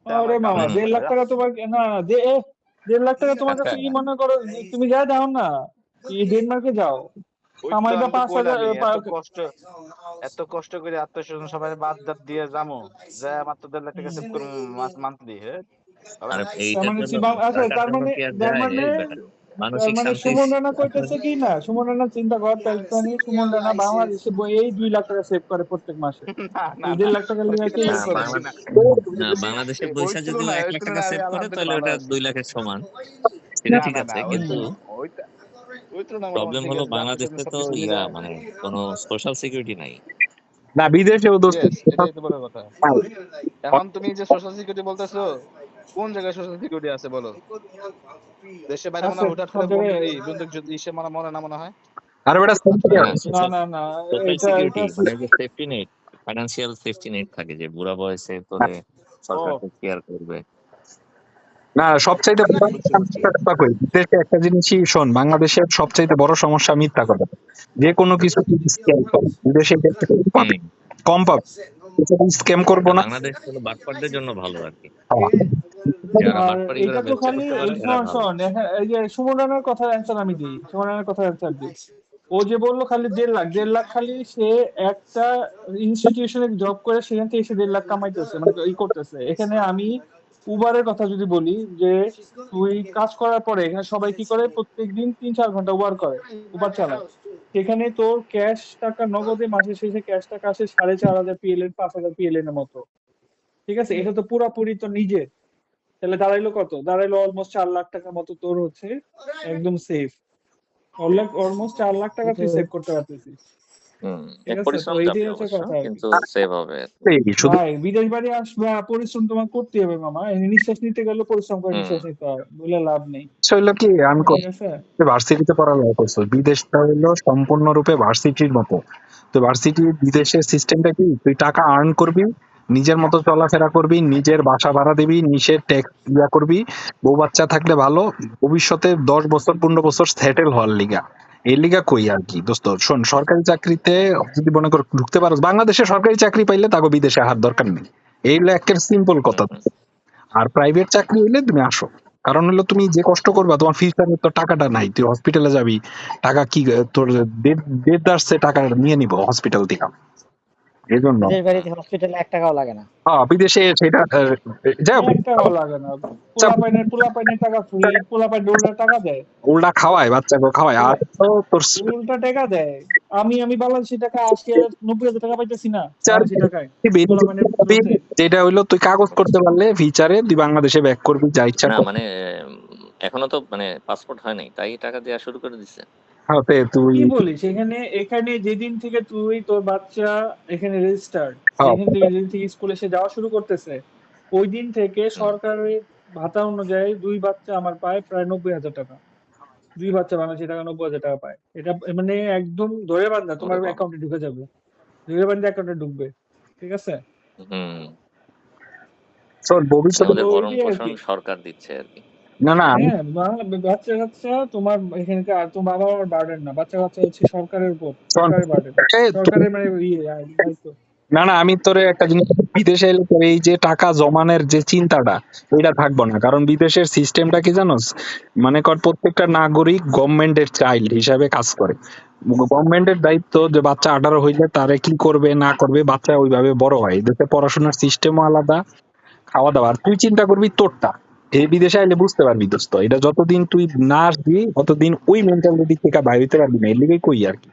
তা আরে আমার কাম মামা হইতে 1.5 পারে লাখ টাকা তোমার না না 1.5 লাখ টাকা তোমার আচ্ছা কাছে কি মনে করো, তুমি যা দাও না, ডেনমার্কে যাও, ওই তো কামাইবা আমি তো 5,000 কইলামই এত কষ্ট করে আত্মীয় স্বজন সবাই বাদ দাদ দিয়ে যাবো, যা মাত্র 1.5 লাখ টাকা সেভ করবো মান্থলি। হ্যাঁ হবে আর না? তার এইটার মানে জন্য আচ্ছা টাকার তার জন্য মানে কি আর তার যায় মানে এই বেটা তার মানসিক মানে শান্তি সুমন রানা আপনার কইতেছে কি না, সুমন রানা চিন্তা কর, তাহলে সুমন রানা বাংলাদেশে এই 2 লাখ টাকা সেভ করে প্রত্যেক মাসে, না না এই না 1.5 লাখ টাকা ওই লিয়ে কে না ইউজ করে না। বাংলাদেশ না বাংলাদেশে ওই পয়সা যদিও তুলনায় 1 ওই লাখ টাকা তুলনায় সেভ আমি করে আলহামদুলিল্লাহ তাহলে ভালো ওটা আছি। 2 লাখের সমান, সেটা না ঠিক না না আছে, ওই কিন্তু ওইটা ওই তুলনায় আমার প্রবলেম ঠিক হলো আছে, আত্মীয় স্বজন বাংলাদেশে তো সবকিছু মিলে। মানে কোনো সোশ্যাল সিকিউরিটি নাই। না বিদেশেও দোস্ত ইয়েস, এটাই তো বড় কথা। এখন তুমি যে সোশ্যাল সিকিউরিটি বলতেছো, কোন জায়গায় সোশ্যাল সিকিউরিটি আছে বলো? দেশের বাইরে মনে আছে হয় হুটহাট সব করে জায়গায়। বন্দুক যদি ইসে মনে মনে না মনে হয়। আর বেটা না না সোশ্যাল না না, সোশ্যাল এটা সিকিউরিটি এটা মানে যে safety net, financial safety net থাকে যে বুড়া বয়সে তোরে ও সরকার কেয়ার করবে। না সবচাইতে বড় বুঝছি বুঝছি। কথা কই, বিদেশে একটা জিনিসই শোন, বাংলাদেশের সবচাইতে বড় সমস্যা মিথ্যা কথা। যে কোনো কিছু স্ক্যাম করে বিদেশে ক্ষেত্রে পাবে, হুম। কম পাবে, স্ক্যাম করবো না না। বাংলাদেশ হলো বাটপারদের জন্য ভালো আর কি, হ্যাঁ, যারা আর বাটপারি করে এটা তো ব্যবসা খালি করতে পারে এরা শোন ভালো। শোন এই যে সুমন রানার কথা অ্যান্সার আমি দিই, সুমন রানার কথা অ্যান্সার দিই। ও যে বললো খালি 1.5 লাখ খালি সে একটা ইনস্টিটিউশনে জব করে সেখান থেকে সে 1.5 লাখ কামাইতেছে, মানে ই করতেছে। এখানে আমি উবারের কথা যদি বলি, যে তুই কাজ করার পরে এখানে সবাই কি করে, প্রত্যেকদিন 3-4 ঘন্টা উবার করে, উবার চালায়, সেখানে তোর ক্যাশ টাকা নগদে মাসের শেষে ক্যাশ টাকা আসে 4,500 PLN 5,000 PLN এর মতো। ঠিক আছে, এটা তো পুরাপুরি তো নিজে, তাহলে দাঁড়াইলো কত, দাঁড়াইলো অলমোস্ট 4 লাখ টাকার মতো তোর হচ্ছে একদম সেফ, অলমোস্ট 4 লাখ টাকা তুই সেভ করতে পারতেছিস। হুম, ঠিক আছে, তো পরিশ্রম চাপে এইটাই হচ্ছে অবশ্য, কথা আর কি। কিন্তু সেভ হবে আর কি। এই শুধু ভাই বিদেশ বাড়ি আসবে, পরিশ্রম তোমার করতে হবে মামা, এই নিঃশ্বাস নিতে গেলে পরিশ্রম করে হুম নিঃশ্বাস নিতে হয়, বলে লাভ নেই। হইলো কি, আমি ঠিক আছে, ভার্সিটিতে পড়ালেখা করছি, বিদেশটা হইলো সম্পূর্ণরূপে ভার্সিটির মতো। তো ভার্সিটি বিদেশের সিস্টেমটা কি, তুই টাকা আর্ন করবি, নিজের মতো চলাফেরা করবি, নিজের বাসা ভাড়া দিবি, নিজের ট্যাক্স ইয়া করবি, বউ বাচ্চা থাকলে ভালো, ভবিষ্যতে 10 বছর 15 বছর সেটেল হওয়ার লিগা। এই লিগা কই আর কি দোস্ত, শোন সরকারি চাকরিতে যদি মনে কর ঢুকতে পারো, বাংলাদেশে সরকারি চাকরি পাইলে তাকে বিদেশে আসার দরকার নেই, এই হলো একের সিম্পল কথা। হুম আর প্রাইভেট চাকরি হইলে তুমি আসো, কারণ হলো তুমি যে কষ্ট করবা তোমার ফিউচারে তো টাকাটা নাই, তুই হসপিটালে যাবি, টাকা কি তোর দেড় টাকা নিয়ে নিবো হসপিটাল থেকে, এই জন্য বিদেশ বাড়িতে হসপিটালে 1 টাকাও লাগে না। বিদেশে সেটা যাই হোক, একটা ভালো লাগে না, পোলাপাইনের টাকা ফ্রি, পোলাপাইন উল্টা টাকা দেয়, উল্টা খাওয়ায়, বাচ্চাকে খাওয়ায়, আর তো তোর উল্টা টাকা দেয়। আমি বাংলাদেশি টাকা 80,000 90,000 টাকা পাইতেছি না ফিচার বাংলাদেশি টাকায়, পোলাপাইনের লসে। যেটা হইলো তুই কাগজ করতে পারলে ফিচারে তুই বাংলাদেশে ব্যাক করবি যা ইচ্ছা না কর। মানে এখনো তো মানে পাসপোর্ট হয় নাই তাই টাকা দেওয়া শুরু করে দিছে। হ্যাঁ, তুই কি বলিস, এখানে যেদিন থেকে তুই তোর বাচ্চা এখানে রেজিস্টার্ড, হ্যাঁ, সেখান থেকে যেদিন থেকে স্কুলে সে যাওয়া শুরু করতেছে, ওই দিন থেকে হুম, সরকারের ভাতা অনুযায়ী 2 বাচ্চা আমার পায় প্রায় 90,000 টাকা, 2 বাচ্চা বাংলাদেশি টাকা 90,000 টাকা পায়। এটা মানে একদম ধরে বান্ধা তোমার ওরে বাবা। অ্যাকাউন্টে ঢুকে যাবে, ধরে বান্ধা অ্যাকাউন্টে ঢুকবে। ঠিক আছে, হুম, শোন, মানে ভবিষ্যতে ওদের তো ভরণ ওইটাই আর পোষণ কি। সরকার দিচ্ছে আর কি। না না আমি হ্যাঁ, বাচ্চা কাচ্চা তোমার এখানকার তোমার বাবা মার বার্ডেন না, বাচ্চা কাচ্চা হচ্ছে সরকারের উপর, শোন, সরকারের বার্ডেন, সরকারের মানে দায়িত্ব। না না আমি তোরে একটা জিনিস, বিদেশে এলে তোর এই যে টাকা জমানোর যে চিন্তাটা এটা থাকবো না, কারণ বিদেশের সিস্টেমটা কি জানোস, মানে কর প্রত্যেকটা নাগরিক গভর্নমেন্টের চাইল্ড হিসাবে কাজ করে, গভর্নমেন্টের দায়িত্ব যে বাচ্চা 18 হইলে তারে কি করবে না করবে, বাচ্চা ওইভাবে বড় হয়, এদেশে পড়াশোনার সিস্টেমও আলাদা, খাওয়া দাওয়া, আর তুই চিন্তা করবি তোরটা, এই বিদেশে আইলে বুঝতে পারবি দোস্ত, এটা যতদিন তুই না আসবি ততদিন ওই মেন্টালিটি থেকে বাইরে হইতে পারবি না, এর লিগেই কই আর কি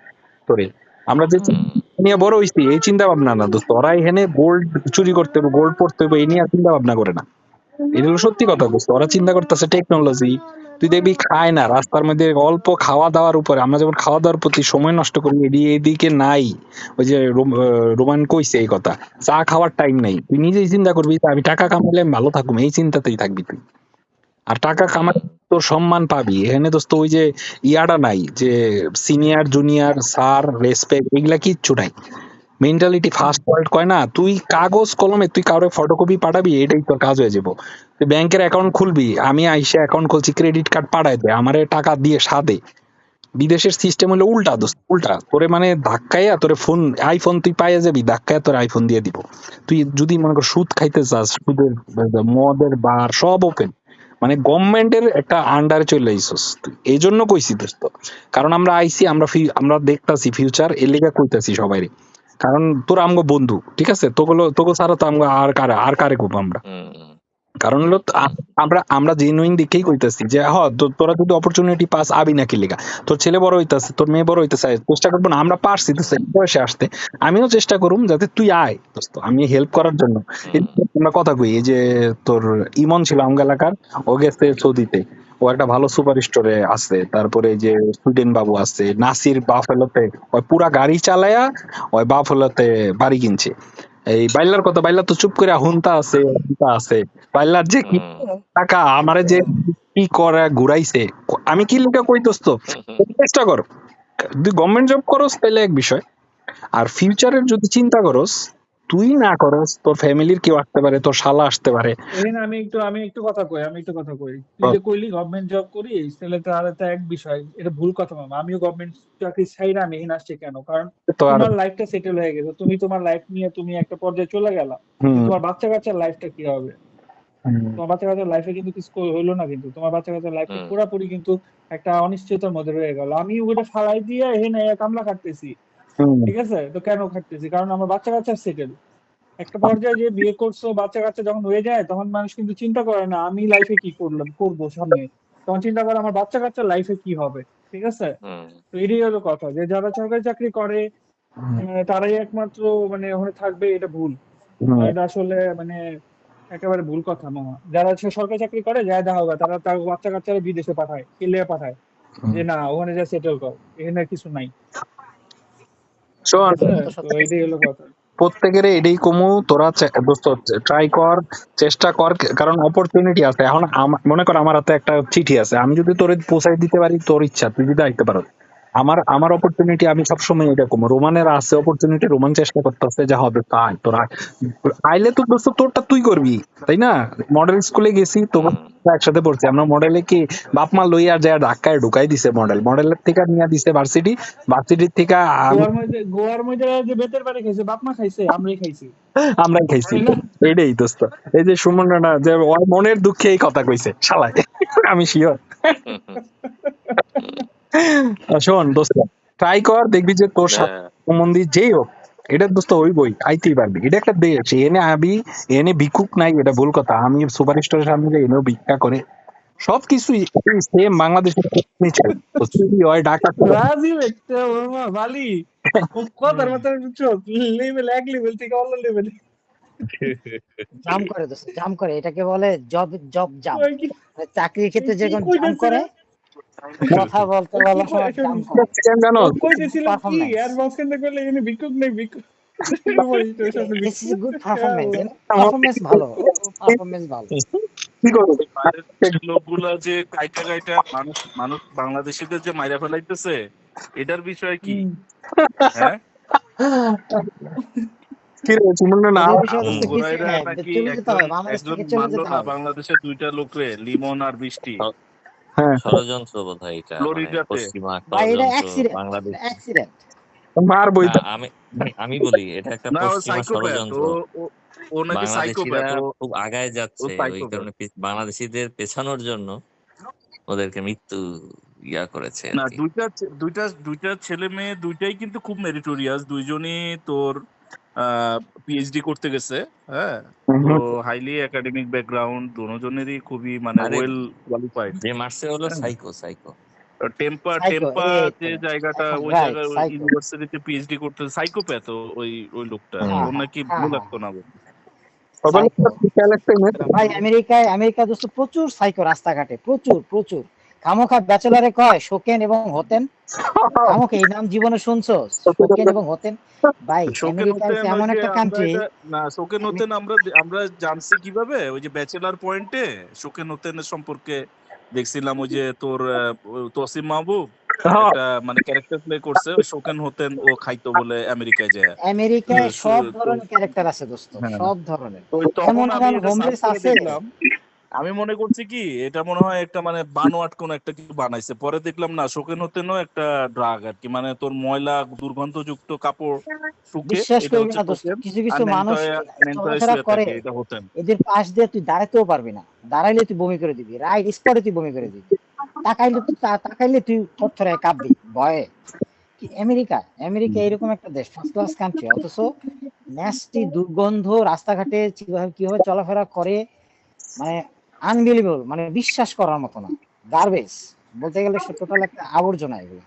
তোরে। আমরা যে হুম নিয়ে বড় হইছি এই চিন্তা ভাবনা না দোস্ত, ওরা এখানে গোল্ড চুরি করতে হবে, গোল্ড পড়তে হবে, এই নিয়ে আর চিন্তা ভাবনা করে না। এটা হলো সত্যি কথা দোস্ত, ওরা চিন্তা করতেছে টেকনোলজি। তুই দেখবি খায় না, রাস্তার মধ্যে অল্প খাওয়া দাওয়ার উপরে, আমরা যেমন খাওয়া দাওয়ার প্রতি সময় নষ্ট করি, এদিকে নাই। ওই যে রোমান কইছে এই কথা, চা খাওয়ার টাইম নাই, তুই নিজেই চিন্তা করবি যে আমি টাকা কামাইলে আমি ভালো থাকুম, এই চিন্তাতেই থাকবি তুই। আর টাকা কামাই তোর সম্মান পাবি। এখানে দোস্ত ওই যে ইয়াটা নাই যে সিনিয়র জুনিয়র স্যার রেসপেক্ট, এগুলা কিচ্ছু নাই। মেন্টালিটি ফার্স্ট ওয়ার্ল্ড কয় না, তুই কাগজ কলমে তুই কারো ফটোকপি পাঠাবি, এটাই তোর কাজ হয়ে যাবো। তুই ব্যাংকের অ্যাকাউন্ট খুলবি, আমি আইসা অ্যাকাউন্ট খুলছি, ক্রেডিট কার্ড পাঠাই দে, আমারে টাকা দিয়ে সাদে। বিদেশের সিস্টেম হলো উল্টা দোস্ত, উল্টা। তোরে মানে ধাক্কাইয়া তোরে ফোন আইফোন তুই পাইয়া যাবি, ধাক্কাইয়া তোর আইফোন দিয়ে দিব। তুই যদি মনে কর সুদ খাইতে চাস, সুদের মদের বার সব ওপেন, মানে গভর্নমেন্টের একটা আন্ডারে চলে আইসস তুই। এই জন্য কইছি দোস্ত, কারণ আমরা আইসি, আমরা দেখতাছি ফিউচার, এর লেগা কইতাছি সবাই। কারণ তোরা আমগো বন্ধু, ঠিক আছে, তোকে ছাড়া তো আমগো আর কারে খুব আমরা। কারণ হলো আমরা জেনুইন দিকেই কইতাছি যে তোরা যদি অপরচুনিটি পাস আবি নাকি লেগা, তোর ছেলে বড় হইতাছে, তোর মেয়ে বড় হইতেছে, চেষ্টা করবো না আমরা পারছি তো বয়সে আসতে, আমিও চেষ্টা করুম যাতে তুই আয় দোস্ত, আমি হেল্প করার জন্য। আমরা কথা কই, এই যে তোর ইমন ছিল আমগা এলাকার, ও গেছে সৌদিতে, ও একটা ভালো সুপার স্টোরে আছে। তারপরে এই যে সুইডেন বাবু আছে, নাসির বাফেলোতে ওই পুরা গাড়ি চালায়া ওই বাফেলোতে বাড়ি কিনছে। এই বাইল্লার কথা, বাইল্লা তো চুপ করে হুনতা আছে বাইল্লার যে কি টাকা আমারে যে কি করে ঘুরাইছে, আমি কি লেখা কইতোস তো চেষ্টা কর, তুই গভর্নমেন্ট জব করস তাইলে এক বিষয়, আর ফিউচারের যদি চিন্তা করস, তুই না করস, তোর ফ্যামিলির কেউ আসতে পারে, তোর শালা আসতে পারে। এখানে আমি একটু কথা কই, তুই যে কইলি গভর্নমেন্ট জব করি, তাহলে তো আর একটা এক বিষয়, এটা ভুল কথা মামা। আমিও গভর্নমেন্ট চাকরি ছাইরা আমি এখানে আসছি কেন? কারণ তো আর তোমার লাইফটা সেটেল হয়ে গেছে, তুমি তোমার লাইফ নিয়ে তুমি একটা পর্যায়ে চলে গেলা, তোমার বাচ্চা কাচ্চার লাইফটা কি হবে? তোমার বাচ্চা কাচ্চার লাইফে কিন্তু কিছু হইলো না, কিন্তু তোমার বাচ্চা কাচ্চার লাইফটা পুরোপুরি কিন্তু একটা অনিশ্চয়তার মধ্যে রয়ে গেল। আমি ওটা ফালাই দিয়ে এখানে কামলা খাটতেছি, ঠিক আছে? তো কেন খাটতেছি? কারণ আমার বাচ্চা কাচ্চা সেটেল। একটা পর্যায়ে যে বিয়ে করছো, বাচ্চা কাচ্চা যখন হয়ে যায়, তখন মানুষ কিন্তু চিন্তা করে না আমি লাইফে কি করবো সামনে, তখন চিন্তা করে আমার বাচ্চা কাচ্চার লাইফে কি হবে, ঠিক আছে? তো এটাই হলো কথা, যে যারা সরকারি চাকরি করে তারাই একমাত্র মানে ওখানে থাকবে, এটা ভুল। এটা আসলে মানে একেবারে ভুল কথা মামা। যারা সরকারি চাকরি করে যায় দেখা হবে, তারা তার বাচ্চা কাচ্চারা বিদেশে পাঠায়, কেলে পাঠায় যে না ওখানে যা সেটেল কর, এখানে কিছু নাই। শোন, তো এটাই হলো কথা। প্রত্যেকের এটাই কমু, তোরা দোস্ত ট্রাই কর, চেষ্টা কর, কারণ অপরচুনিটি আছে। এখন মনে কর আমার হাতে একটা চিঠি আছে, আমি যদি তোরে পৌঁছাই দিতে পারি, তোর ইচ্ছা, তুই যদি আইতে পারো। আমার অপরচুনিটি, আমি সবসময় এটা কমু। রোমানের আছে অপরচুনিটি, রোমান চেষ্টা করতেছে যে হবে তাই তোরা আইলে তো দোস্ত তোরটা তুই করবি, তাই না? মডেল স্কুলে গেছি তো একসাথে পড়ছি আমরা, মডেলে কি বাপ মা লইয়া যায় ঢাকায় ঢুকাই দিছে, মডেলের থেকে নিয়ে দিছে ভার্সিটির থেকে গোয়ার মধ্যে যে বেতের বাড়ি খাইছে, বাপ মা খাইছে, আমরাই খাইছি। এটাই দোস্ত, এই যে সুমন রানা যে মনের দুঃখে এই কথা কইছে শালা, আমি শিওর। শোন দোস্ত, ট্রাই কর, দেখবি যে তোর সম্বন্ধী যেই হোক, এটা দোস্ত হইবই, আইতেই পারবি। এটা একটা দেশ, এনে আবি, এনে ভিক্ষুক নাই, এটা ভুল কথা। আমি সুপার স্টোরের সামনে যে এনেও ভিক্ষা করে, সবকিছুই সেম বাংলাদেশের হয়। ঢাকা ব্রাজিল একটা বালি কথার মাত্রা লেভেল এক লেভেল থেকে অন্য লেভেল জাম করে দোস্ত, জাম করে, এটাকে বলে জব জাম। চাকরির ক্ষেত্রে যেরকম জাম করে, কথা বলতে বলার সময় জাম করে। জানো কইতেছিলাম কি আর বসেন করলে এখানে ভিক্ষুক নেই, ভিক্ষুক This is a good performance, performance ভালো, পারফরম্যান্স ভালো। কি করবো লোকগুলা যে কাইটা মানুষ বাংলাদেশিদের যে মাইরা ফেলাইতেছে, এটার বিষয় কি? হ্যাঁ, বাংলাদেশের দুইটা লোকরে, লিমন আর বৃষ্টি, ষড়যন্ত্র বোধহয় এটা, পশ্চিমা আমি বলি এটা একটা পশ্চিমা ষড়যন্ত্র। বাংলাদেশিরা খুব আগায় যাচ্ছে, ওই কারণে বাংলাদেশিদের পেছানোর জন্য ওদেরকে মৃত্যু ইয়া করেছে। না, দুইটা ছেলে মেয়ে দুইটাই কিন্তু খুব মেরিটোরিয়াস, দুইজনই তোর পিএইচডি করতে গেছে। হ্যাঁ, তো হাইলি একাডেমিক ব্যাকগ্রাউন্ড, দুজনেরই খুবই মানে ওয়েল কোয়ালিফাইড। যে মারছে হলো সাইকো টেম্পা যে জায়গাটা, ওই জায়গায় ইউনিভার্সিটিতে পিএইচডি করতে, সাইকোপ্যাথ ওই লোকটা, ওর নাকি ভালো লাগতো না। ভাই আমেরিকা দোস্ত প্রচুর সাইকো রাস্তাঘাটে, প্রচুর খামোখা ব্যাচেলরে কয় শোকেন এবং হতেন, খামোখা এই নাম জীবনে শুনছো, শোকেন এবং হতেন। ভাই শোকেন আমেরিকা হতেন হচ্ছে ওই এমন যে একটা আমরা কান্ট্রি, এটা না, শোকেন হতেন আমরা জানছি কিভাবে, ওই যে ব্যাচেলার পয়েন্টে শোকেন হোতেনের সম্পর্কে দেখছিলাম, ওই যে তোর তসিম মাহবুব একটা মানে ক্যারেক্টার প্লে করছে, ওই শোকেন হোতেন ও খাইতো বলে আমেরিকায় যায়। আমেরিকায় সব তো ধরনের ক্যারেক্টার আছে দোস্ত, হ্যাঁ, সব ধরনের। তো তখন এমন আমি এমন এটা সার্চ হোমলেস করে আছে, দেখলাম, আমি মনে করছি কি এটা মনে হয় একটা মানে বানোয়াট কোন একটা কিছু বানাইছে, পরে দেখলাম না, শোকেন হোতেনও একটা ড্রাগ আর কি, মানে তোর ময়লা দুর্গন্ধযুক্ত কাপড় শুকে, বিশ্বাস এটা করবি হচ্ছে না দোস্ত, টোকেন, কিছু আর কিছু মানুষ ন্যাংটায় চলাফেরা শুয়ে করে, থাকে, এটা হোতেন। এদের পাশ দিয়ে তুই দাঁড়াতেও পারবি না, দাঁড়াইলে তুই বমি করে দিবি, রাইট স্পটে তুই বমি করে দিবি, তাকাইলে তুই থরথরায় কাঁপবি ভয়ে। কি আমেরিকা, আমেরিকা এরকম একটা দেশ, ফার্স্ট ক্লাস কান্ট্রি, অথচ ন্যাস্টি দুর্গন্ধ, রাস্তাঘাটে কিভাবে কিভাবে চলাফেরা করে, মানে আনবিলিভেবল, মানে বিশ্বাস করার মতো না, গার্বেজ বলতে গেলে টোটাল একটা আবর্জনা এগুলো।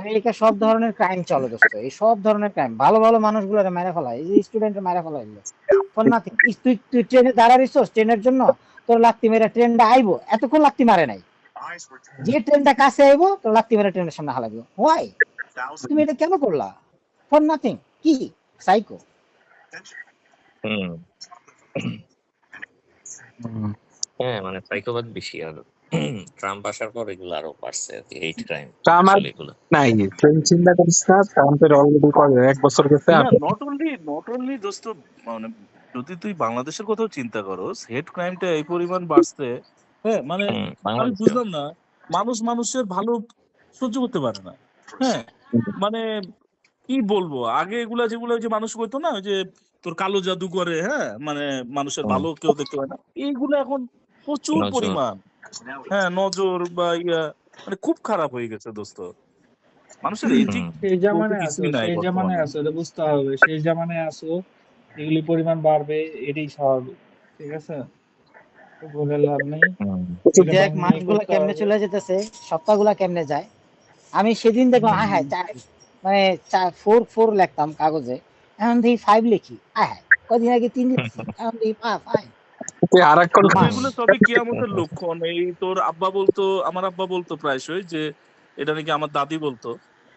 আমেরিকা সব ধরনের ক্রাইম চলে দোস্ত, এই সব ধরনের ক্রাইম, ভালো ভালো মানুষগুলো মেরে ফেলা, এই যে স্টুডেন্টের মেরে ফেলা এগুলো ফর নাথিং। তুই তুই ট্রেনে দাঁড়াইছিস ট্রেনের জন্য, তোর লাত্তি মেরে ট্রেনটা আইবো, এতক্ষণ লাত্তি মারে নাই, যে ট্রেনটা কাছে আইবো তোর লাত্তি মেরে ট্রেনের সামনে হালাবো, হোয়াই? তুমি এটা কেন করলা? For nothing. কি সাইকো। হুম। হ্যাঁ, মানে সাইকোপাথ বেশি। আর ট্রাম্প আসার পর এগুলো আরো বাড়ছে আর কি, হেট ক্রাইম আমার আসলে এগুলো। নাই, তুই চিন্তা করিস না, ট্রাম্পের অলরেডি 1 বছর গেছে। না, নট অনলি দোস্ত, মানে যদি তুই বাংলাদেশের কথাও চিন্তা করস, হেড ক্রাইমটা এই পরিমাণ বাড়ছে, হ্যাঁ মানে আমি বাংলাদেশেও। বুঝলাম না, মানুষের ভালো সহ্য করতে পারে না, হ্যাঁ মানে কি বলবো, আগে এগুলা যেগুলো ওই যে মানুষ কইতো না, ওই যে তোর কালো জাদু করে, হ্যাঁ মানে মানুষের হুম, ভালো কেউ দেখতে পায় না, এইগুলো এখন প্রচুর নজর। পরিমাণ, হ্যাঁ নজর বা ইয়া, মানে খুব খারাপ হয়ে গেছে দোস্ত, মানুষের এথিক হুম, সেই বলতে জামানায় আছো, কিছুই নাই সেই জামানায় বর্তমানে। আছো, এটা বুঝতে হবে, সেই জামানায় আছো, এগুলি পরিমাণ বাড়বে, এটাই স্বাভাবিক। ঠিক আছে, তো বলে লাভ নেই, হুম, তুই এগুলো দেখ মেনে নিয়ে মাসগুলা করতে কেমনে হবে। চলে যেতেছে, সপ্তাহগুলা কেমনে যায়। আমি সেদিন দেখলাম আয় হায় মানে 4 লিখতাম কাগজে, এখন দেখি 5 লিখি, আয় হায় কদিন আগে 3 লিখছি, এখন দেখি 5। তুই আর এক দোস্ত মাস। এগুলো সবই কিয়ামতের লক্ষণ। এই তোর আব্বা বলতো, আমার আব্বা বলতো প্রায়শই যে, এটা নাকি আমার দাদি বলতো,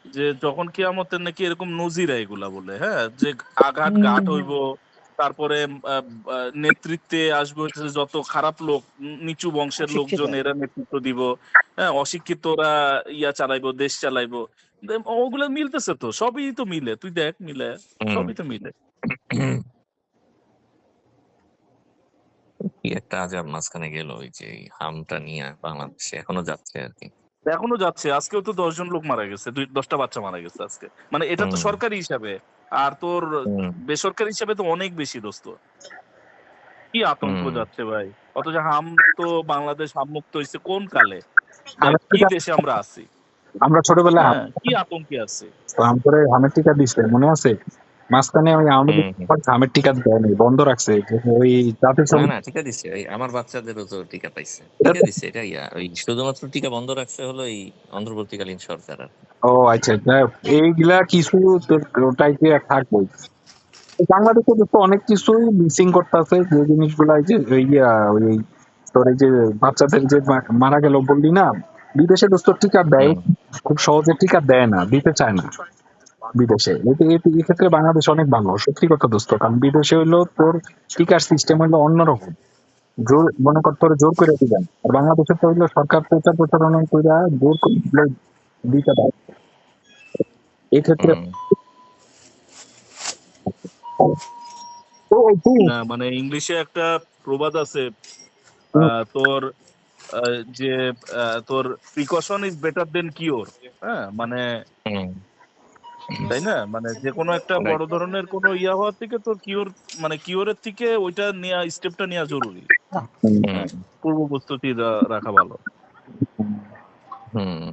যে যখন কিয়ামতের নাকি এরকম নজিরা এগুলা বলে, হ্যাঁ যে আঘাত ঘাট হইব, তারপরে আহ, নেতৃত্বে আসবে হচ্ছে যত খারাপ লোক, নিচু বংশের অশিক্ষিত। লোকজন এরা নেতৃত্ব দিব, হ্যাঁ অশিক্ষিতরা ইয়া চালাইবো, দেশ চালাইবো। ওগুলো মিলতেছে তো, সবই তো মিলে, তুই দেখ মিলে, হুম। সবই তো মিলে। কি একটা আজব মাঝখানে গেল ওই যে এই হামটা নিয়ে, বাংলাদেশে এখনো যাচ্ছে আর কি। এখনো যাচ্ছে, আজকেও তো 10 জন লোক মারা গেছে, 10টা বাচ্চা মারা গেছে আজকে, মানে এটা তো হুম, সরকারি হিসাবে, আর তোর হুম, বেসরকারি হিসাবে তো অনেক বেশি দোস্ত। কি আতঙ্ক হুম। যাচ্ছে ভাই, অথচ হাম তো বাংলাদেশ হাম মুক্ত হয়েছে কোন কালে, দেখ হামের কি টিকা, দেশে আমরা আছি, আমরা ছোটবেলায় হ্যাঁ কি আতঙ্কে আছি। হাম করে হামের টিকা দিছে মনে আছে? মাঝখানে ওই আওয়ামী লীগ হুম, হুম। হামের টিকা দেয়নি, বন্ধ রাখছে, ওই জাতীয় না সংসদ। না, টিকা দিচ্ছে, ওই আমার বাচ্চাদেরও তো টিকা পাইছে, টিকা দিচ্ছে। এটা ইয়া ওই শুধুমাত্র টিকা বন্ধ রাখছে হলো এই অন্তর্বর্তীকালীন সরকার আর কি। ও আচ্ছা, যাই হোক, এইগুলা কিছু তোর ওটাই যে থাকবো। বাংলাদেশে তো অনেক কিছুই মিসিং করতেছে, যে জিনিসগুলা এই যে ওই তোর এই যে বাচ্চাদের যে মারা গেল বললি না, বিদেশে দোস্ত টিকা দেয়, হুম, খুব সহজে টিকা দেয় না, দিতে চায় না বিদেশে। এই ক্ষেত্রে বাংলাদেশ অনেক ভালো, সত্যি কথা দোস্ত, কারণ বিদেশে হইলো তোর টিকার সিস্টেম হইলো অন্যরকম, জোর মনে কর তোর জোর করে দিবেন, আর বাংলাদেশে তো হইলো সরকার প্রচারণা করে জোর করে দিতে পারে এই ক্ষেত্রে। হুম। ও তুই না মানে ইংলিশে একটা প্রবাদ আছে, তোর যে তোর precaution is better then cure, হ্যাঁ মানে হুম, তাই না, মানে যে কোনো একটা রাইট। বড় ধরনের কোনো ইয়া হওয়ার থেকে তোর কিওর, মানে কিওরের থেকে ওইটা নেওয়া, স্টেপটা নেওয়া জরুরি, হুম, হ্যাঁ পূর্ব প্রস্তুতি রাখা ভালো। হুম।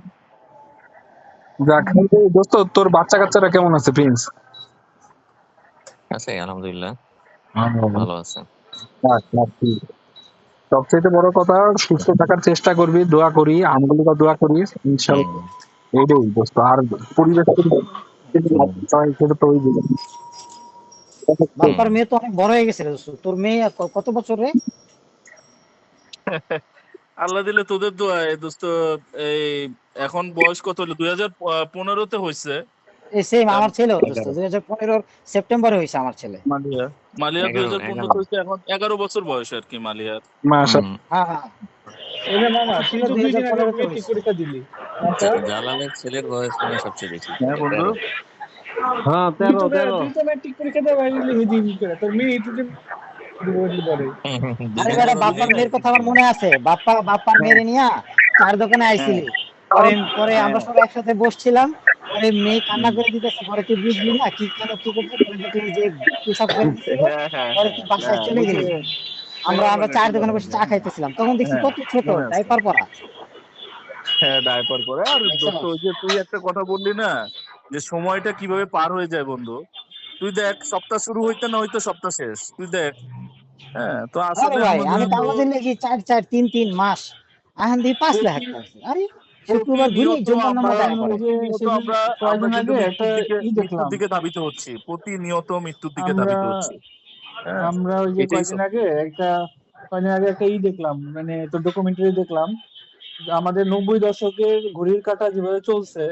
যাক, দোস্ত তোর বাচ্চা কাচ্চারা কেমন আছে প্রিন্স? আছে আলহামদুলিল্লাহ, যাক, ভালো আছে। যাক, ঠিক। সবচেয়ে বড় কথা, সুস্থ থাকার চেষ্টা করবি, দোয়া করি, আমগুলিকে দোয়া করিস ইনশাল্লাহ। হুম, এইটাই দোস্ত, আর পরিবেশ হুম, সেটা তো ওই হুম। বাপ্পার মেয়ে তো অনেক বড় হয়ে গেছে রে দোস্ত। তোর মেয়ে কত বছর রে? আল্লাহ দিলে তোদের দোয়ায় দোস্ত। এই এখন বয়স কত হলো? 2015-তে হয়েছে এই সেম আম, আমার ছেলেও দোস্ত 11 2015 সেপ্টেম্বরে হয়েছে আমার ছেলে। মালিয়া। মালিয়া 2015 11 হয়েছে, এখন 11 বছর বয়স আর কি মালিয়ার। মাশাআল্লাহ। হুম। হ্যাঁ হ্যাঁ এই যে মামা, তুই ছিল তো 2 দিন আগে 2015 তে মেট্রিক হয়েছে। পরীক্ষা দিলি, মাথা জালালের ছেলের বয়স মনে হয় সবচেয়ে বেশি, হ্যাঁ বন্ধু। 13। হ্যাঁ, তুই 13 তো 13। তুই তো মেট্রিক পরীক্ষা দেওয়া বাইরে হেদিন করে তোর মেয়ে তো দিব দিন পরে। আরে দুদিন বেটা, পর বাপ্পার ওদের মেয়ের কথা ঠিক আমার দিন। মনে আছে। বাপ্পার হ্যাঁ মেয়ের নিয়া চার দোকানে হ্যাঁ আইছিলি। পরে পরে হ্যাঁ আমরা সবাই একসাথে বসছিলাম। পরে মেয়ে কান্না হুম। করে দিতেছে, পরে তুই বুঝলি না কি কেন কি করতে, পরে দেখলি যে পেশাব করে দিছিল। হ্যাঁ হ্যাঁ পরে হ্যাঁ তুই বাসায় হ্যাঁ, চলে ওই যে গেলি। আমরা পোলার আমরা মানে চার পোলার দোকানে বসে মানে চা খাইতেছিলাম, তখন দেখছি হ্যাঁ কত ছোট, মনে আছে। ডাইপার পরা। হ্যাঁ ডাইপার পরে। আর দোস্ত দেখছস? ওই যে তুই একটা কথা বললি না, যে সময়টা কিভাবে পার হয়ে যায় বন্ধু। তুই দেখ, সপ্তাহ শুরু হইতে না হইতে সপ্তাহ শেষ, তুই দেখ। হ্যাঁ তো আরে আসলে ভাই, আমাদের আমি তো কাগজে লিখি 4 4 3 3 মাস, এখন দেখি 5 লাখ প্রতি টাকা। আরে শুক্রবার ঘুরি প্রতিনিয়ত জুম্মার আমরা নামাজ আয়া কারণ ওই পড়ে। যে প্রতিনিয়ত সেদিন আমরা আমরা কয়েকদিন কিন্তু আগে একটা মৃত্যুর দেখলাম দিকে ধাবিত হচ্ছি, প্রতিনিয়ত মৃত্যুর দিকে আমরা ধাবিত হচ্ছি। হ্যাঁ আমরা ওই যে এটাই সব। কয়েকদিন আগে একটা দেখলাম, মানে তোর ডকুমেন্টারি দেখলাম যে আমাদের 90 দশকের ঘড়ির কাঁটা যেভাবে চলছে,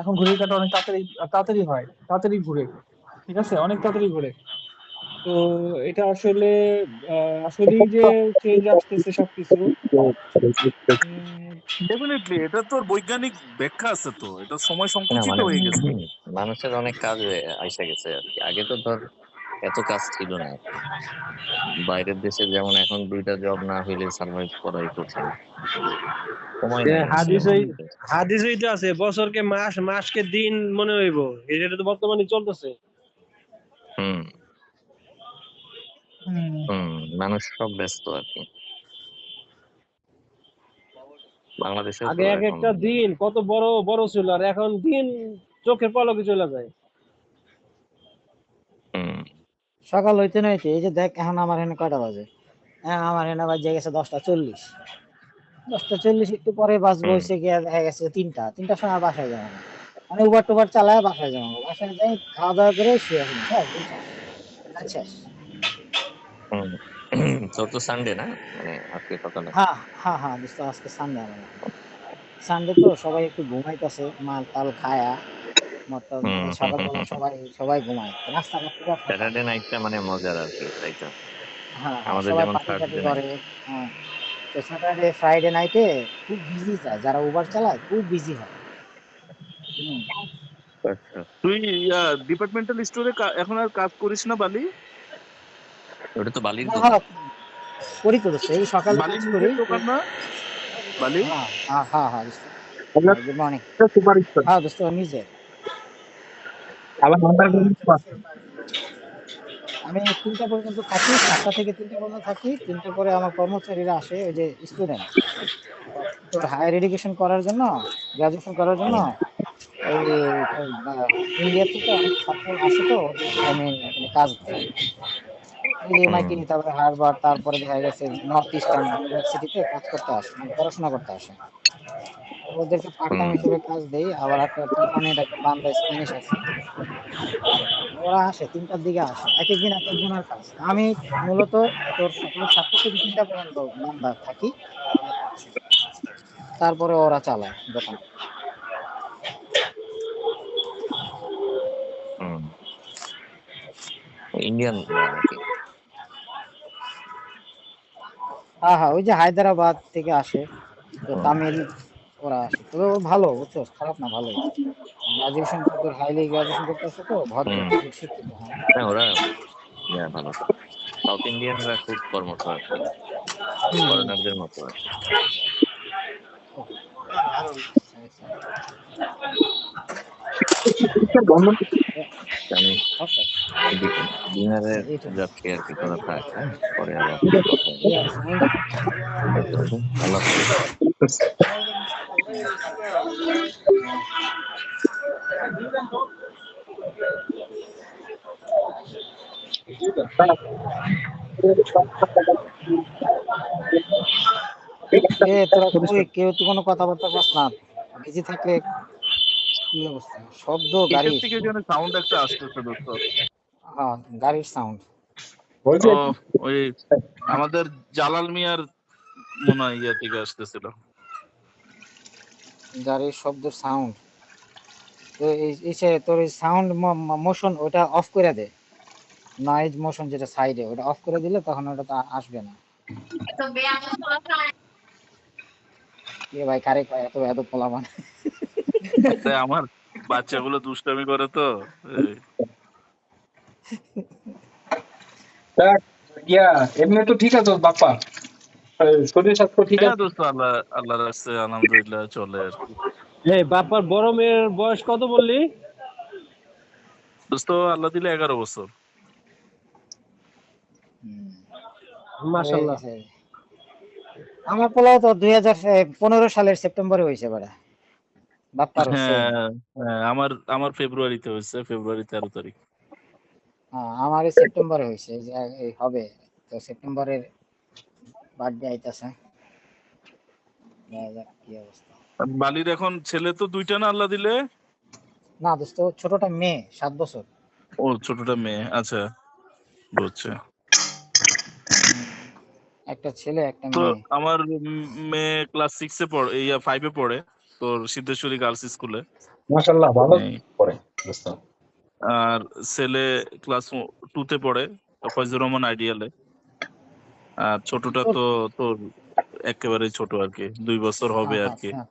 এখন ঘড়ির কাঁটা অনেক তাড়াতাড়ি তাড়াতাড়ি হয়, তাড়াতাড়ি ঘুরে, ঠিক আছে, অনেক তাড়াতাড়ি ঘুরে। তো এটা আসলে আসলেই যে চেঞ্জ আসতেছে সবকিছু। উম, ডেফিনেটলি এটা তোর বৈজ্ঞানিক ব্যাখ্যা আছে, তো এটা সময় না সংকুচিত মানে হয়ে গেছে। মানুষের অনেক কাজ আইসা গেছে আর কি। আগে তো ধর এত কাজ ছিল না আর কি। বাইরের দেশে যেমন এখন 2টা জব না হইলে সার্ভাইভ করাই কঠিন, সময় যে নাই আসলে মানুষের। হাদিস হইতে আছে, বছরকে মাস, মাসকে দিন মনে হইব। এটা তো বর্তমানে চলতেছে। হুম। হুম, হুম। মানুষ সব ব্যস্ত আর কি, বাংলাদেশেও তো আগে এক এখন। একটা দিন কত বড় বড় ছিল, আর এখন দিন চোখের পলকে চলে যায়। হুম। সকাল হইতে না হইতে, এই যে দেখ এখন আমার এখানে কয়টা বাজে, হ্যাঁ আমার এখানে বাজে গেছে 10টা 40। 10টা 40 একটু পরে বাজবো হুম। হয়েছে গিয়ে দেখা গেছে 3টার সময় বাসায় যাবো না। মানে উবার টুবার চালায় বাসায় যাবো, বাসায় যাই খাওয়া দাওয়া করে শুয়ে আসবো, দিন শেষ, কাজ শেষ। হুম। তোর তো সানডে না, মানে আজকে সকালে। হ্যাঁ হ্যাঁ হ্যাঁ দোস্ত, আজকে সানডে আমার। সানডে তো সবাই একটু ঘুমাইতেছে, মাল টাল খায়া মতলব, হুম হুম হুম সকালবেলা হুম। সবাই সবাই ঘুমায়, রাস্তাঘাট পুরো ফাঁকা। স্যাটারডে নাইটটা মানে মজার আর কি, তাই তো। হ্যাঁ হ্যাঁ, আমাদের সবাই যেমন পার্টি টাটি থার্সডে নাইট। করে। হ্যাঁ, তো স্যাটারডে ফ্রাইডে নাইটে খুব বিজি যায়, যারা উবার চালায় খুব বিজি হয়। হুম। আচ্ছা, তুই ডিপার্টমেন্টাল স্টোরে এখন আর কাজ করিস না বালি? ওটা তো বালির হ্যাঁ দোকান। হ্যাঁ, করি তো দোস্ত, এই সকালে বালি কাজ করি। নিজের দোকান না বালি? হ্যাঁ হ্যাঁ হ্যাঁ হ্যাঁ দোস্ত, গুড মর্নিং। সুপারিশ করে। হ্যাঁ দোস্ত, নিজে আবার নাম্বার আমি 3টা পর্যন্ত থাকি, 7টা থেকে 3টা পর্যন্ত থাকি। 3টার পরে আমার কর্মচারীরা আসে, ওই যে স্টুডেন্ট, তোর হায়ার এডুকেশন করার জন্য, গ্রাজুয়েশন করার জন্য। হুম ওই ইন্ডিয়া থেকে অনেক ছাত্র আসে, তো ওদেরকে আমি এখানে কাজ দিই। হুম এমআইটি, তারপরে হার্ভার্ড, তারপরে দেখা গেছে নর্থ ইস্টার্ন ইউনিভার্সিটিতে কাজ করতে আসে, মানে পড়াশোনা করতে আসে। ওদেরকে পার্ট টাইম হুম হিসেবে কাজ দেই। আবার একটা কোম্পানির একটা বান্দা স্প্যানিশ আছে, ওরা আসে 3টার দিকে আসে, এক একদিন এক একজনের কাজ। আমি মূলত তোর সকাল 7টা থেকে 3টা পর্যন্ত বান্দা থাকি, তারপরে ওরা চালায় দোকান। হুম। ইন্ডিয়ানরা নাকি? হ্যাঁ হ্যাঁ, ওই যে হায়দ্রাবাদ থেকে আসে, তো হুম তামিল ওরা আসে। তবে ও ভালো, বুঝছো, খারাপ না, ভালোই। গ্রাজুয়েশন তোর হাইলি গ্রাজুয়েশন করতে আসে, তো ভদ্র, হুম। খুব শিক্ষিত। হ্যাঁ হ্যাঁ ওরা ভালো। সাউথ ইন্ডিয়ানরা খুব কর্মঠ আর কি, হুম হুম। ফরেনারদের মতো আর কি। বন্ধ। আমি ওকে, ডিনারে এইটা যাচ্ছি আর কি, তোরা থাক, হ্যাঁ পরে আবার কথা হবে। ঠিক আছে, থ্যাংক ইউ। ওকে ওকে, আল্লাহ হাফেজ। তোরা কই, কেউ তো কোনো কথাবার্তা কস না, বিজি থাকলে। কি অবস্থা, শব্দ কিসের গাড়ির? থেকে যেন সাউন্ড একটা আসতেছে দোস্ত। হ্যাঁ, গাড়ির সাউন্ড। ওই যে ও ওই আমাদের জালাল মিয়ার মনে হয় ইয়া থেকে আসতেছিল। গাড়ির শব্দ সাউন্ড, তো তোর সাউন্ড মোশন ওটা অফ করে দে, নয়েজ মোশন যেটা সাইডে ওটা অফ করে দিলে তখন ওটা তো আসবে না। এ ভাই কারে কয় এত এত পোলাপান। তাই আমার বাচ্চাগুলো দুষ্টামি করে তো এই। তা, ইয়া এমনি তো ঠিক আছে বাপ্পা, শরীর স্বাস্থ্য ঠিক হ্যাঁ আছে? দোস্ত, আল্লাহ রাখছে, আলহামদুলিল্লাহ চলে আর কি। এই বাপ্পার বড় মেয়ের বয়স কত বললি? দোস্ত আল্লাহ দিলে 11 বছর। হয়ে মাশাআল্লাহ। গেছে। আমার পোলাও তো 2015 সালের সেপ্টেম্বরে হয়েছে বেটা, বাপ্পারও সেম। হ্যাঁ হ্যাঁ, আমার আমার ফেব্রুয়ারিতে হয়েছে, ফেব্রুয়ারি 13 তারিখ। আমার সেপ্টেম্বরে হয়েছে, এই যে এই হবে তো সেপ্টেম্বরের বার্থডে আইতাছে। দেখা যাক কি অবস্থা। আর বালির এখন ছেলে তো 2টা না আল্লাহ দিলে? না দোস্ত, ছোটটা মেয়ে 7 বছর। ও ছোটটা মেয়ে, আচ্ছা বুঝছে। একটা ছেলে একটা তো মেয়ে। আমার মেয়ে ক্লাস 6 এ পড়ে, 5 এ পড়ে তোর সিদ্ধেশ্বরী গার্লস স্কুলে। মাশাআল্লাহ ভালো এই, করে দোস্ত। আর ছেলে ক্লাস 2 তে পড়ে ফয়জুর রহমান আইডিয়ালে। আর ছোটটা তো তোর একেবারে ছোট আর কি, 2 বছর হবে আর কি আচ্ছা,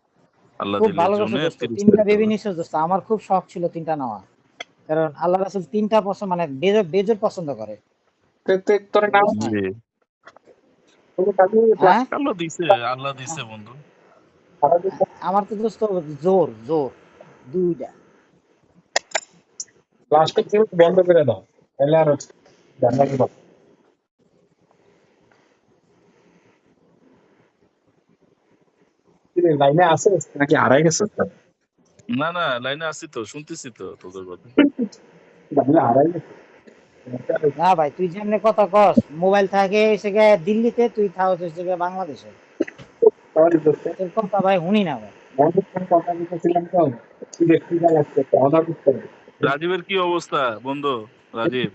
আল্লাহ খুব দিলে, ভালো জুনে করছো দোস্ত, 30 তিনটা তারিখ বেবি হবে। নিছো দোস্ত। আমার খুব শখ ছিল তিনটা নেওয়া, কারণ আল্লাহ রাসূল তিনটা পছন্দ, মানে বেজর পছন্দ করে, তোর নাম বুঝছ না? জি, হ্যাঁ, আল্লাহ দিছে বন্ধু। আমার তো দোস্ত জোর জোর দুইটা। প্লাস্টিক বন্ধ করে দাও, তাহলে আর জানা যাবে না। কি রে, লাইনে আছে নাকি হারাই গেছে? না না, লাইনে আছি তো, শুনতেছি তো তোদের কথা। লাইনে হারাই গেছে। না ভাই, তুই যেমনি কথা কস, মোবাইল থাকে এসে গিয়ে দিল্লিতে, তুই থাও এসে গিয়ে বাংলাদেশে, তাহলে দোস্ত, তোর কথা ভাই শুনি না ভাই। বন্ধুর সঙ্গে কথা বলতেছিলাম তো, কি দেখতে লাগছে, খাওয়া করতে হবে। রাজীবের কি অবস্থা বন্ধু? রাজীব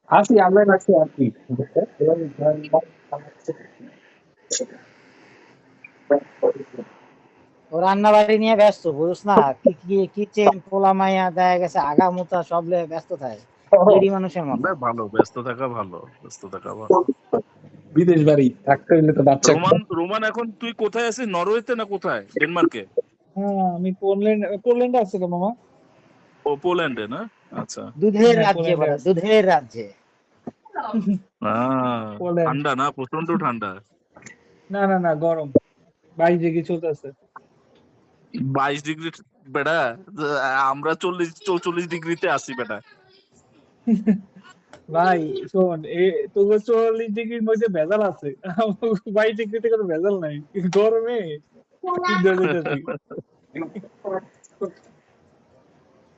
আসি, আমরা রাখছি আর কি। ও রান্না বাড়ি নিয়ে ব্যস্ত, বুঝছ না? কিচেন পোলা মাইয়া দেখা গেছে আগা মুতা সব লয়ে ব্যস্ত থাকে, লেডি মানুষের মতো। ভালো, ব্যস্ত থাকা ভালো, ব্যস্ত থাকা ভালো। বিদেশ বাড়ি থাকতে হইলে তো বাচ্চা। রোমান এখন তুই কোথায় আছিস? নরওয়েতে না কোথায়? ডেনমার্কে? হ্যাঁ, আমি পোল্যান্ডে আছি তো মামা। ও পোল্যান্ডে না? আচ্ছা। দুধের হ্যাঁ, রাজ্যে পোল্যান্ডে বড়, আছি। দুধের রাজ্যে। পোল্যান্ড। ঠান্ডা না, প্রচন্ড ঠান্ডা। না না না, গরম, 22 ডিগ্রি চলতেছে। 22 ডিগ্রি? বেটা, আমরা 40-44 ডিগ্রিতে আছি বেটা। ভাই শোন, তোকে 44 ডিগ্রির মধ্যে ভেজাল আছে, 22 ডিগ্রিতে কোনো ভেজাল নাই, গরমে সিদ্ধ হয়ে যেতেছি।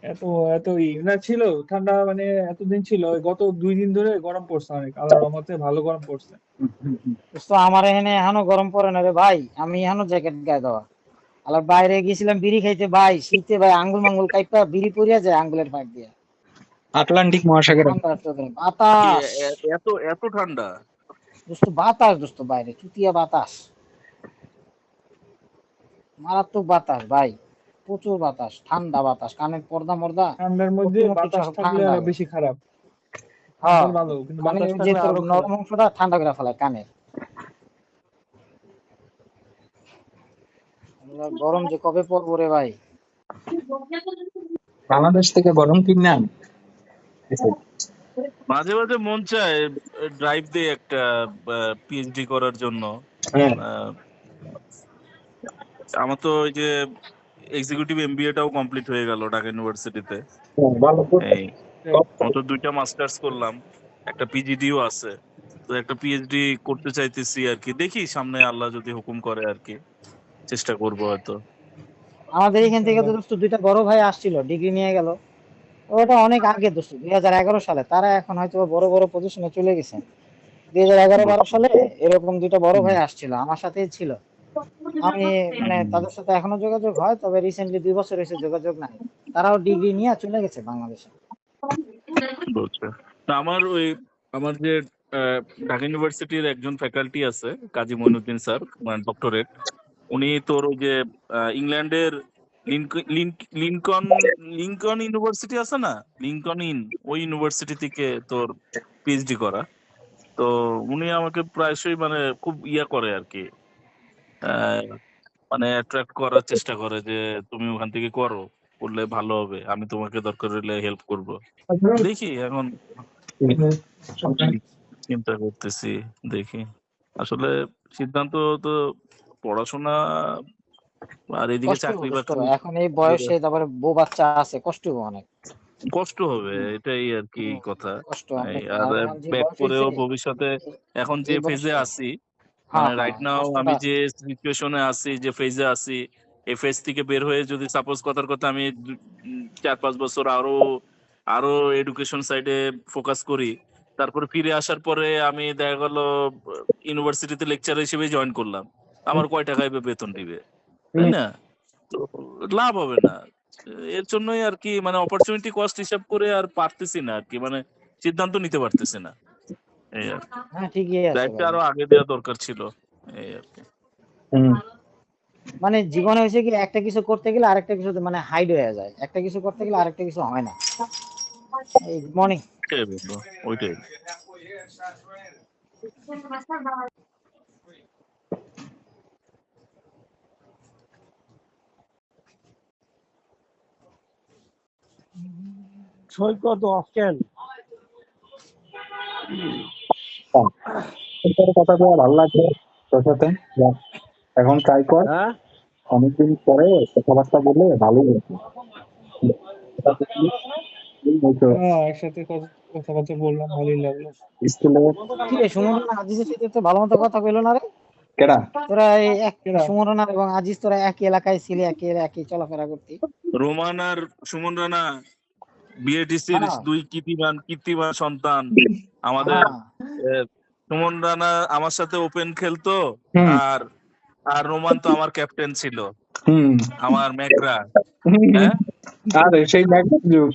এত এত না ছিল ঠান্ডা, মানে এতদিন ছিল, ওই গত 2 দিন ধরে গরম পড়ছে অনেক, আল্লাহর রহমতে ভালো গরম পড়ছে। তো আমার এখানে এখনো গরম পড়ে না রে ভাই, আমি এখনো জ্যাকেট গায়ে দেওয়া। আবার বাইরে গেছিলাম বিড়ি খাইতে ভাই, শীতে ভাই আঙ্গুল মাঙ্গুল কাইপা বিড়ি পড়িয়া যায় আঙ্গুলের ফাঁক দিয়ে। আটলান্টিক মহাসাগরে ঠান্ডা তোদের কি বাতাস, এত এত ঠান্ডা? দোস্ত বাতাস, দোস্ত বাইরে চুতিয়া বাতাস, মারাত্মক বাতাস ভাই, প্রচুর বাতাস, ঠান্ডা বাতাস, কানের পর্দা মর্দা ঠান্ডার মধ্যে প্রতিমুখী বাতাস সব থাকলে ঠান্ডা আরো লাগে। বেশি খারাপ। হ্যাঁ, বাতাস ভালো, কিন্তু মানে বাতাস ওই যে থাকলে তোর আরো খারাপ। নরম অংশটা ঠান্ডা করে ফেলায় কানের। গরম যে কবে পড়বো রে ভাই। বাংলাদেশ থেকে গরম কিনে আন। মাঝে মাঝে মন চায় ড্রাইভ দিয়ে একটা পিএইচডি করার জন্য। হ্যাঁ, আহ, আমার তো ওই যে এক্সিকিউটিভ এমবিএটাও কমপ্লিট হয়ে গেল ঢাকা ইউনিভার্সিটিতে। ভালো এই আমার তো 2টা মাস্টার্স করলাম, একটা পিজিডিও আছে। তো একটা পিএইচডি করতে চাইতেছি আর কি, দেখি সামনে আল্লাহ যদি হুকুম করে আর কি, চেষ্টা করবো হয়তো। আমাদের এখান থেকে তো দোস্ত দুইটা বড় ভাই আসছিল, ডিগ্রি নিয়ে গেল। ওটা অনেক আগে দোস্ত, 2011 সালে। তারা এখন হয়তো বড় বড় পজিশনে চলে গেছে। 2011-12 সালে এরকম দুইটা বড় ভাই আসছিল, আমার সাথেই ছিল। আমি মানে তাদের সাথে এখনো যোগাযোগ হয়, তবে রিসেন্টলি 2 বছর হয়েছে যোগাযোগ নাই। তারাও ডিগ্রি নিয়ে চলে গেছে বাংলাদেশে। বুঝছে না, আমার যে ঢাকা ইউনিভার্সিটির একজন ফ্যাকাল্টি আছে, কাজী মঈনুদ্দিন স্যার, মানে ডক্টরেট। উনি তোর ওই যে ইংল্যান্ডের লিঙ্কন লিঙ্কন ইউনিভার্সিটি আছে না, লিঙ্কন ওই ইউনিভার্সিটি থেকে তোর পিএইচডি করা। তো উনি আমাকে প্রায়শই মানে খুব ইয়া করে আর কি, আহ, মানে অ্যাট্রাক্ট করার চেষ্টা করে যে তুমি ওখান থেকে করো, করলে ভালো হবে, আমি তোমাকে দরকার হলে হেল্প করব। দেখি এখন চিন্তা করতেছি, দেখি আসলে সিদ্ধান্ত তো পড়াশোনা আর এদিকে কষ্ট হবে চাকরি দোস্ত, বাকরি এখন এই বয়সে তারপরে বউ বাচ্চা আছে, কষ্ট হবে অনেক, কষ্ট হবে, এটাই আর কি কথা। কষ্ট এই আমরা আর এখন যে ব্যাক বয়স করেও হয়েছে ভবিষ্যতে এখন যে এই ফেজে বয়সে, আছি, হ্যাঁ মানে হ্যাঁ রাইট নাও কষ্টটা আমি আছে। যে সিচুয়েশনে আছি, যে ফেজে আছি, এই ফেজ থেকে বের হয়ে যদি সাপোজ কথার কথা আমি 4-5 বছর আরো আরো এডুকেশন সাইডে ফোকাস করি, তারপরে ফিরে আসার পরে আমি দেখা গেল ইউনিভার্সিটিতে লেকচার হিসেবে জয়েন করলাম, আমার কয় টাকায় বেতন দিবে, তাই না? তো লাভ হবে না। এর জন্যই আর কি মানে অপরচুনিটি কস্ট হিসাব করে আর পারতেছি না আর কি, মানে সিদ্ধান্ত নিতে পারতেছি না, এই আর কি। হ্যাঁ ঠিকই আছে লাইফটা ভাই, আরো আগে দেওয়া দরকার ছিল, এই আর কি। মানে জীবনে হয়েছে কি একটা কিছু করতে গেলে আরেকটা কিছু মানে হাইড হয়ে যায়, একটা কিছু করতে গেলে আরেকটা কিছু হয় না। এই গুড মর্নিং। ওইটাই বলবো, ওইটাই। সৈকত অফকেন। কথা বলে ভালো লাগবে তোর সাথে। এখন ট্রাই কর, হ্যাঁ অনেকদিন পরে কথাবার্তা বলে ভালো লাগবে। একসাথে কথাবার্তা বললাম, ভালোই লাগলো। স্কুলে কি রে সুমন আর আজিজের সাথে তো ভালো মতো কথা কইলো না রে? কেডা তোরা এই এক কেডা? সুমন এবং আজিজ তোরা একই এলাকায় ছিলি, একই চলাফেরা করতি। রোমান আর সুমন রানা বিএডিসির হ্যাঁ দুই কীর্তিমান সন্তান আমাদের। হ্যাঁ সুমন রানা আমার সাথে ওপেন খেলতো, হুম আর আর রোমান তো আমার ক্যাপ্টেন ছিল, হুম আমার ম্যাকরা। হুম। হ্যাঁ, আরে সেই ব্যাকআপ যুগ।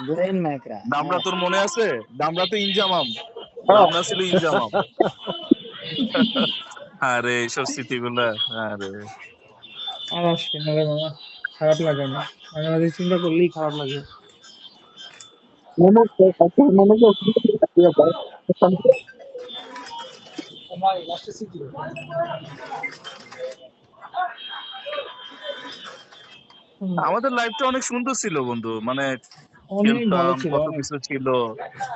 ব্রেন ম্যাকরা। দামরা তোর মনে আছে? দামরা তো ইনজামাম, হ্যাঁ, দামরা ছিল ইনজামাম। আরে এইসব স্মৃতিগুলা, আরে আর আসবে না রে মামা, খারাপ লাগে না, মাঝে মাঝে চিন্তা করলেই খারাপ লাগে। মনে হচ্ছে একটা মনে হচ্ছে আমাদের লাইফটা অনেক সুন্দর ছিল বন্ধু, মানে অনেক ভালো খেলতাম, ছিল, কত অনেক। কিছু ছিল।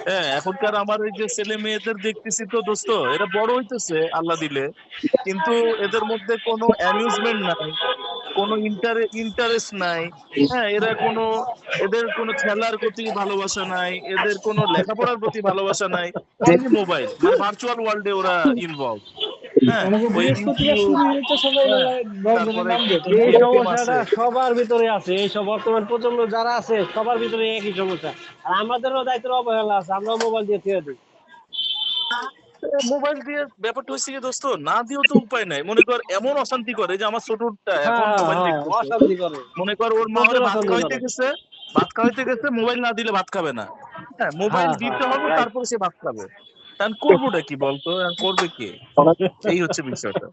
হ্যাঁ, এখনকার আমার এই যে ছেলে মেয়েদের দেখতেছি তো দোস্ত, এরা বড় হইতেছে আল্লাহ দিলে, কিন্তু এদের মধ্যে কোনো অ্যামিউজমেন্ট নাই, কোনো ইন্টারেস্ট নাই। হ্যাঁ, এদের কোনো খেলার প্রতি ভালোবাসা নাই, এদের কোনো লেখাপড়ার প্রতি ভালোবাসা নাই, অনলি মোবাইল, মানে ভার্চুয়াল ওয়ার্ল্ডে ওরা ইনভলভ। হ্যাঁ, মনে করো ওই বৃহস্পতিবার ইউটিউব, শুরু হইতে সবাই হ্যাঁ, 10 জনের তারপরে নাম দিয়ে এই তোমার। গেম সমস্যাটা আছে। সবার ভিতরে আছে, এই সব বর্তমান প্রজন্ম যারা আছে সবার ভিতরে একই সমস্যা। আর আমাদেরও দায়িত্বের অবহেলা আছে, আমরাও মোবাইল দিয়ে থুয়ে দিই। মোবাইল দিয়ে ব্যাপারটা হচ্ছে কি দোস্ত, না দিয়েও তো উপায় নাই। মনে কর এমন অশান্তি করে যে আমার ছোটটা এখন হ্যাঁ মোবাইল হ্যাঁ দেখতেছে, অশান্তি করে, মনে কর ওর মা ওরে প্রচুর ভাত অশান্তি খাওয়াইতে করে। গেছে, মোবাইল না দিলে ভাত খাবে না। হ্যাঁ, মোবাইল হ্যাঁ হ্যাঁ দিতে হবে, রাইট। তারপরে সে ভাত খাবে। এখন করবোটা কি বলতো, এখন করবে কে? এই হচ্ছে বিষয়টা।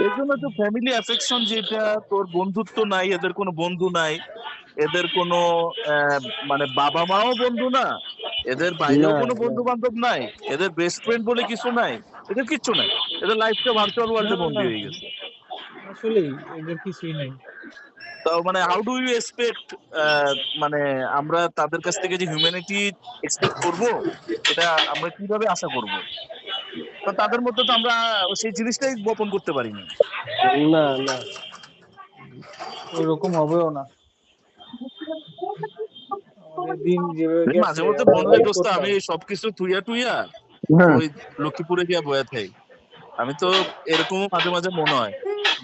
এর জন্য তো ফ্যামিলি অ্যাফেকশন, যেটা তোর বন্ধুত্ব নাই, এদের কোনো বন্ধু নাই, এদের কোনো আহ, মানে বাবা মাও বন্ধু না, এদের বাইরেও না কোনো না বন্ধু বান্ধব নাই, এদের বেস্ট ফ্রেন্ড বলে কিছু নাই, এদের কিচ্ছু নাই। এদের লাইফটা ভার্চুয়াল ওয়ার্ল্ডে বন্দি না, হয়ে গেছে। আসলেই এদের কিছুই নাই। তাও মানে হাউ ডু ইউ এক্সপেক্ট, মানে আমরা তাদের কাছ থেকে যে হিউম্যানিটি এক্সপেক্ট করব, এটা আমরা কিভাবে আশা করব? তো তাদের মধ্যে তো আমরা সেই জিনিসটাই বপন করতে পারিনি। না না ওইরকম হবেও না। আমাদের দিন যেভাবে এই মাঝে গেছে, মধ্যে আমরা মনে হয় ওয়েট দোস্ত, করতাম। আমি এই সবকিছু থুইয়া টুইয়া হ্যাঁ ওই লক্ষ্মীপুরে গিয়া বয়া থাই। আমি তো এরকমও মাঝে মাঝে মনে হয়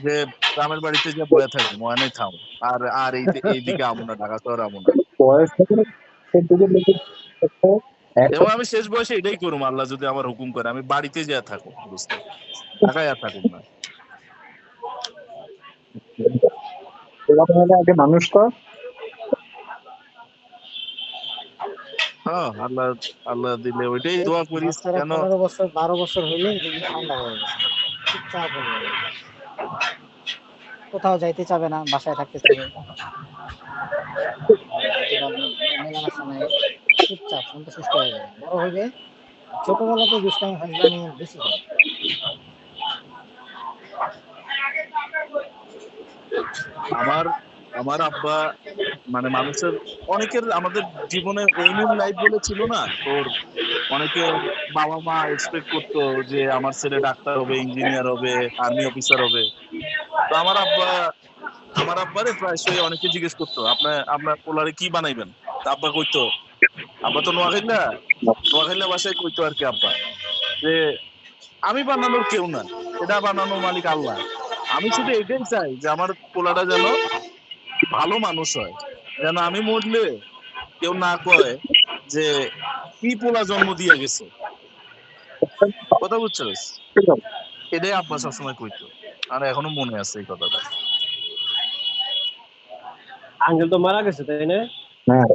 যে গ্রামের বাড়িতে যে বয়া থাকি, ময়ানে থাম, আর আর এইদিকে আমু না, ঢাকা শহর আমু না। বয়স একটা এবং আমি শেষ বয়সে এটাই করুম, আল্লাহ যদি আমার হুকুম করে, আমি বাড়িতে যা থাকুম দোস্ত, ঢাকায় আর থাকুম না। আগে মানুষ তো হ্যাঁ, আল্লাহ আল্লাহ দিলে ওইটাই দোয়া করিস। বাচ্চারা কেন 15 বছর 12 বছর হইলে দেখবি ঠান্ডা হয়ে গেছে, চুপচাপ হয়ে যাবে, কোথাও যাইতে চাবে না, বাসায় থাকতে চাবে, মেলামেশা নাই, চুপচাপ শান্তশিষ্ট হয়ে যাবে, বড় হইবে ছোটবেলাতে দুষ্টামি ফাজলামি বেশি করে। আমার আমার আব্বা মানে মানুষের অনেকের আমাদের জীবনে এইম লাইফ বলে ছিল না তোর, অনেকে বাবা মা এক্সপেক্ট করতো যে আমার ছেলে ডাক্তার হবে, ইঞ্জিনিয়ার হবে, আর্মি অফিসার হবে। তো আমার আব্বারে প্রায়শই অনেকে জিজ্ঞেস করতো আপনার আপনার পোলারে কি বানাইবেন। তা আব্বা কইতো, আব্বা তো নোয়াখাইলা বাসায় কইতো আর কি আব্বা, যে আমি বানানোর কেউ না, এটা বানানোর মালিক আল্লাহ। আমি শুধু এটাই চাই যে আমার পোলাটা যেন ভালো মানুষ হয়, যেন আমি মরলে কেউ না কয় যে কি পোলা জন্ম দিয়ে গেছে। কথা বুঝছস? এটাই আব্বা সবসময় কইতো, আর এখনো মনে আছে এই কথাটা। আঙ্কেল তো মারা গেছে তাই না? হ্যাঁ,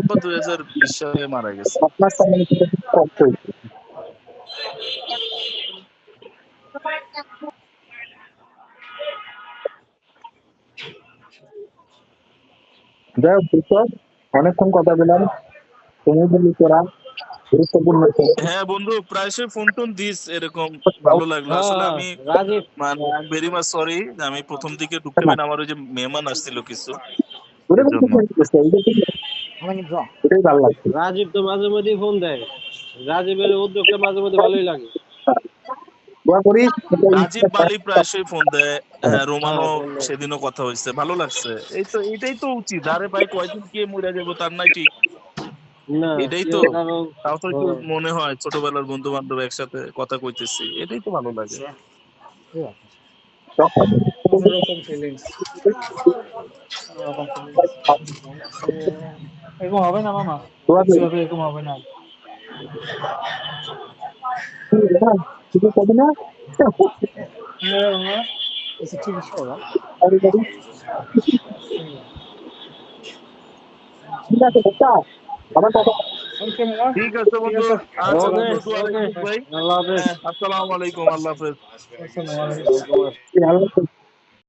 আব্বা 2020 সালে মারা গেছে। আপনার সামনে কিন্তু খুব কষ্ট হয়েছে। যাই হোক বিপ্লব, অনেকক্ষণ কথা বললাম, তুমি বলি তোরা গুরুত্বপূর্ণ হ্যাঁ বন্ধু, প্রায়শই ফোন টোন দিস, এরকম ভালো লাগলো। আসলে আমি রাজীব মানে ভেরি মাচ সরি, আমি প্রথম দিকে ঢুকতে পারি, আমার ওই যে মেহমান আসছিল কিছু, ওটা এর কিন্তু জন্য। ঠিক আছে, ওটা ঠিক আছে, মানে ব্রো, ওটাই ভালো লাগছে। রাজীব তো মাঝে মধ্যে ফোন দেয়, রাজীবের উদ্যোগটা মাঝে মধ্যে ভালোই লাগে। দোয়া করি রাজীব বালি প্রায়শই ফোন দেয়, হ্যাঁ রোমানো হ্যাঁ, ফোন দেয়। সেদিনও কথা হয়েছে, ভালো লাগছে। এই তো এটাই তো উচিত। আরে ভাই কয়দিন কে মরে যাবো তার নাই ঠিক, না এটাই কেউ তো। কারো তাও তো একটু মনে হয় ছোটবেলার বন্ধু বান্ধব একসাথে কথা কইতেছি, এটাই তো ভালো লাগে। অন্যরকম ফিলিংস, অন্যরকম ফিলিংস। এরকম হবে না মামা, দোয়া সত্যি করি কথা এরকম হবে না। কিছু কবি না হ্যাঁ মামা, It's a TV show, right? ঠিক আছে বাচ্চা, আমার কথা ওকে মামা, ঠিক আছে ঠিক বন্ধু, আছে, আচ্ছা ওকে বন্ধু, দোয়া ওকে, রাখিস ভাই। আল্লাহ হাফেজ। হ্যাঁ, আসসালামু আলাইকুম, আল্লাহ হাফেজ। আসসালামু আলাইকুম। ভালো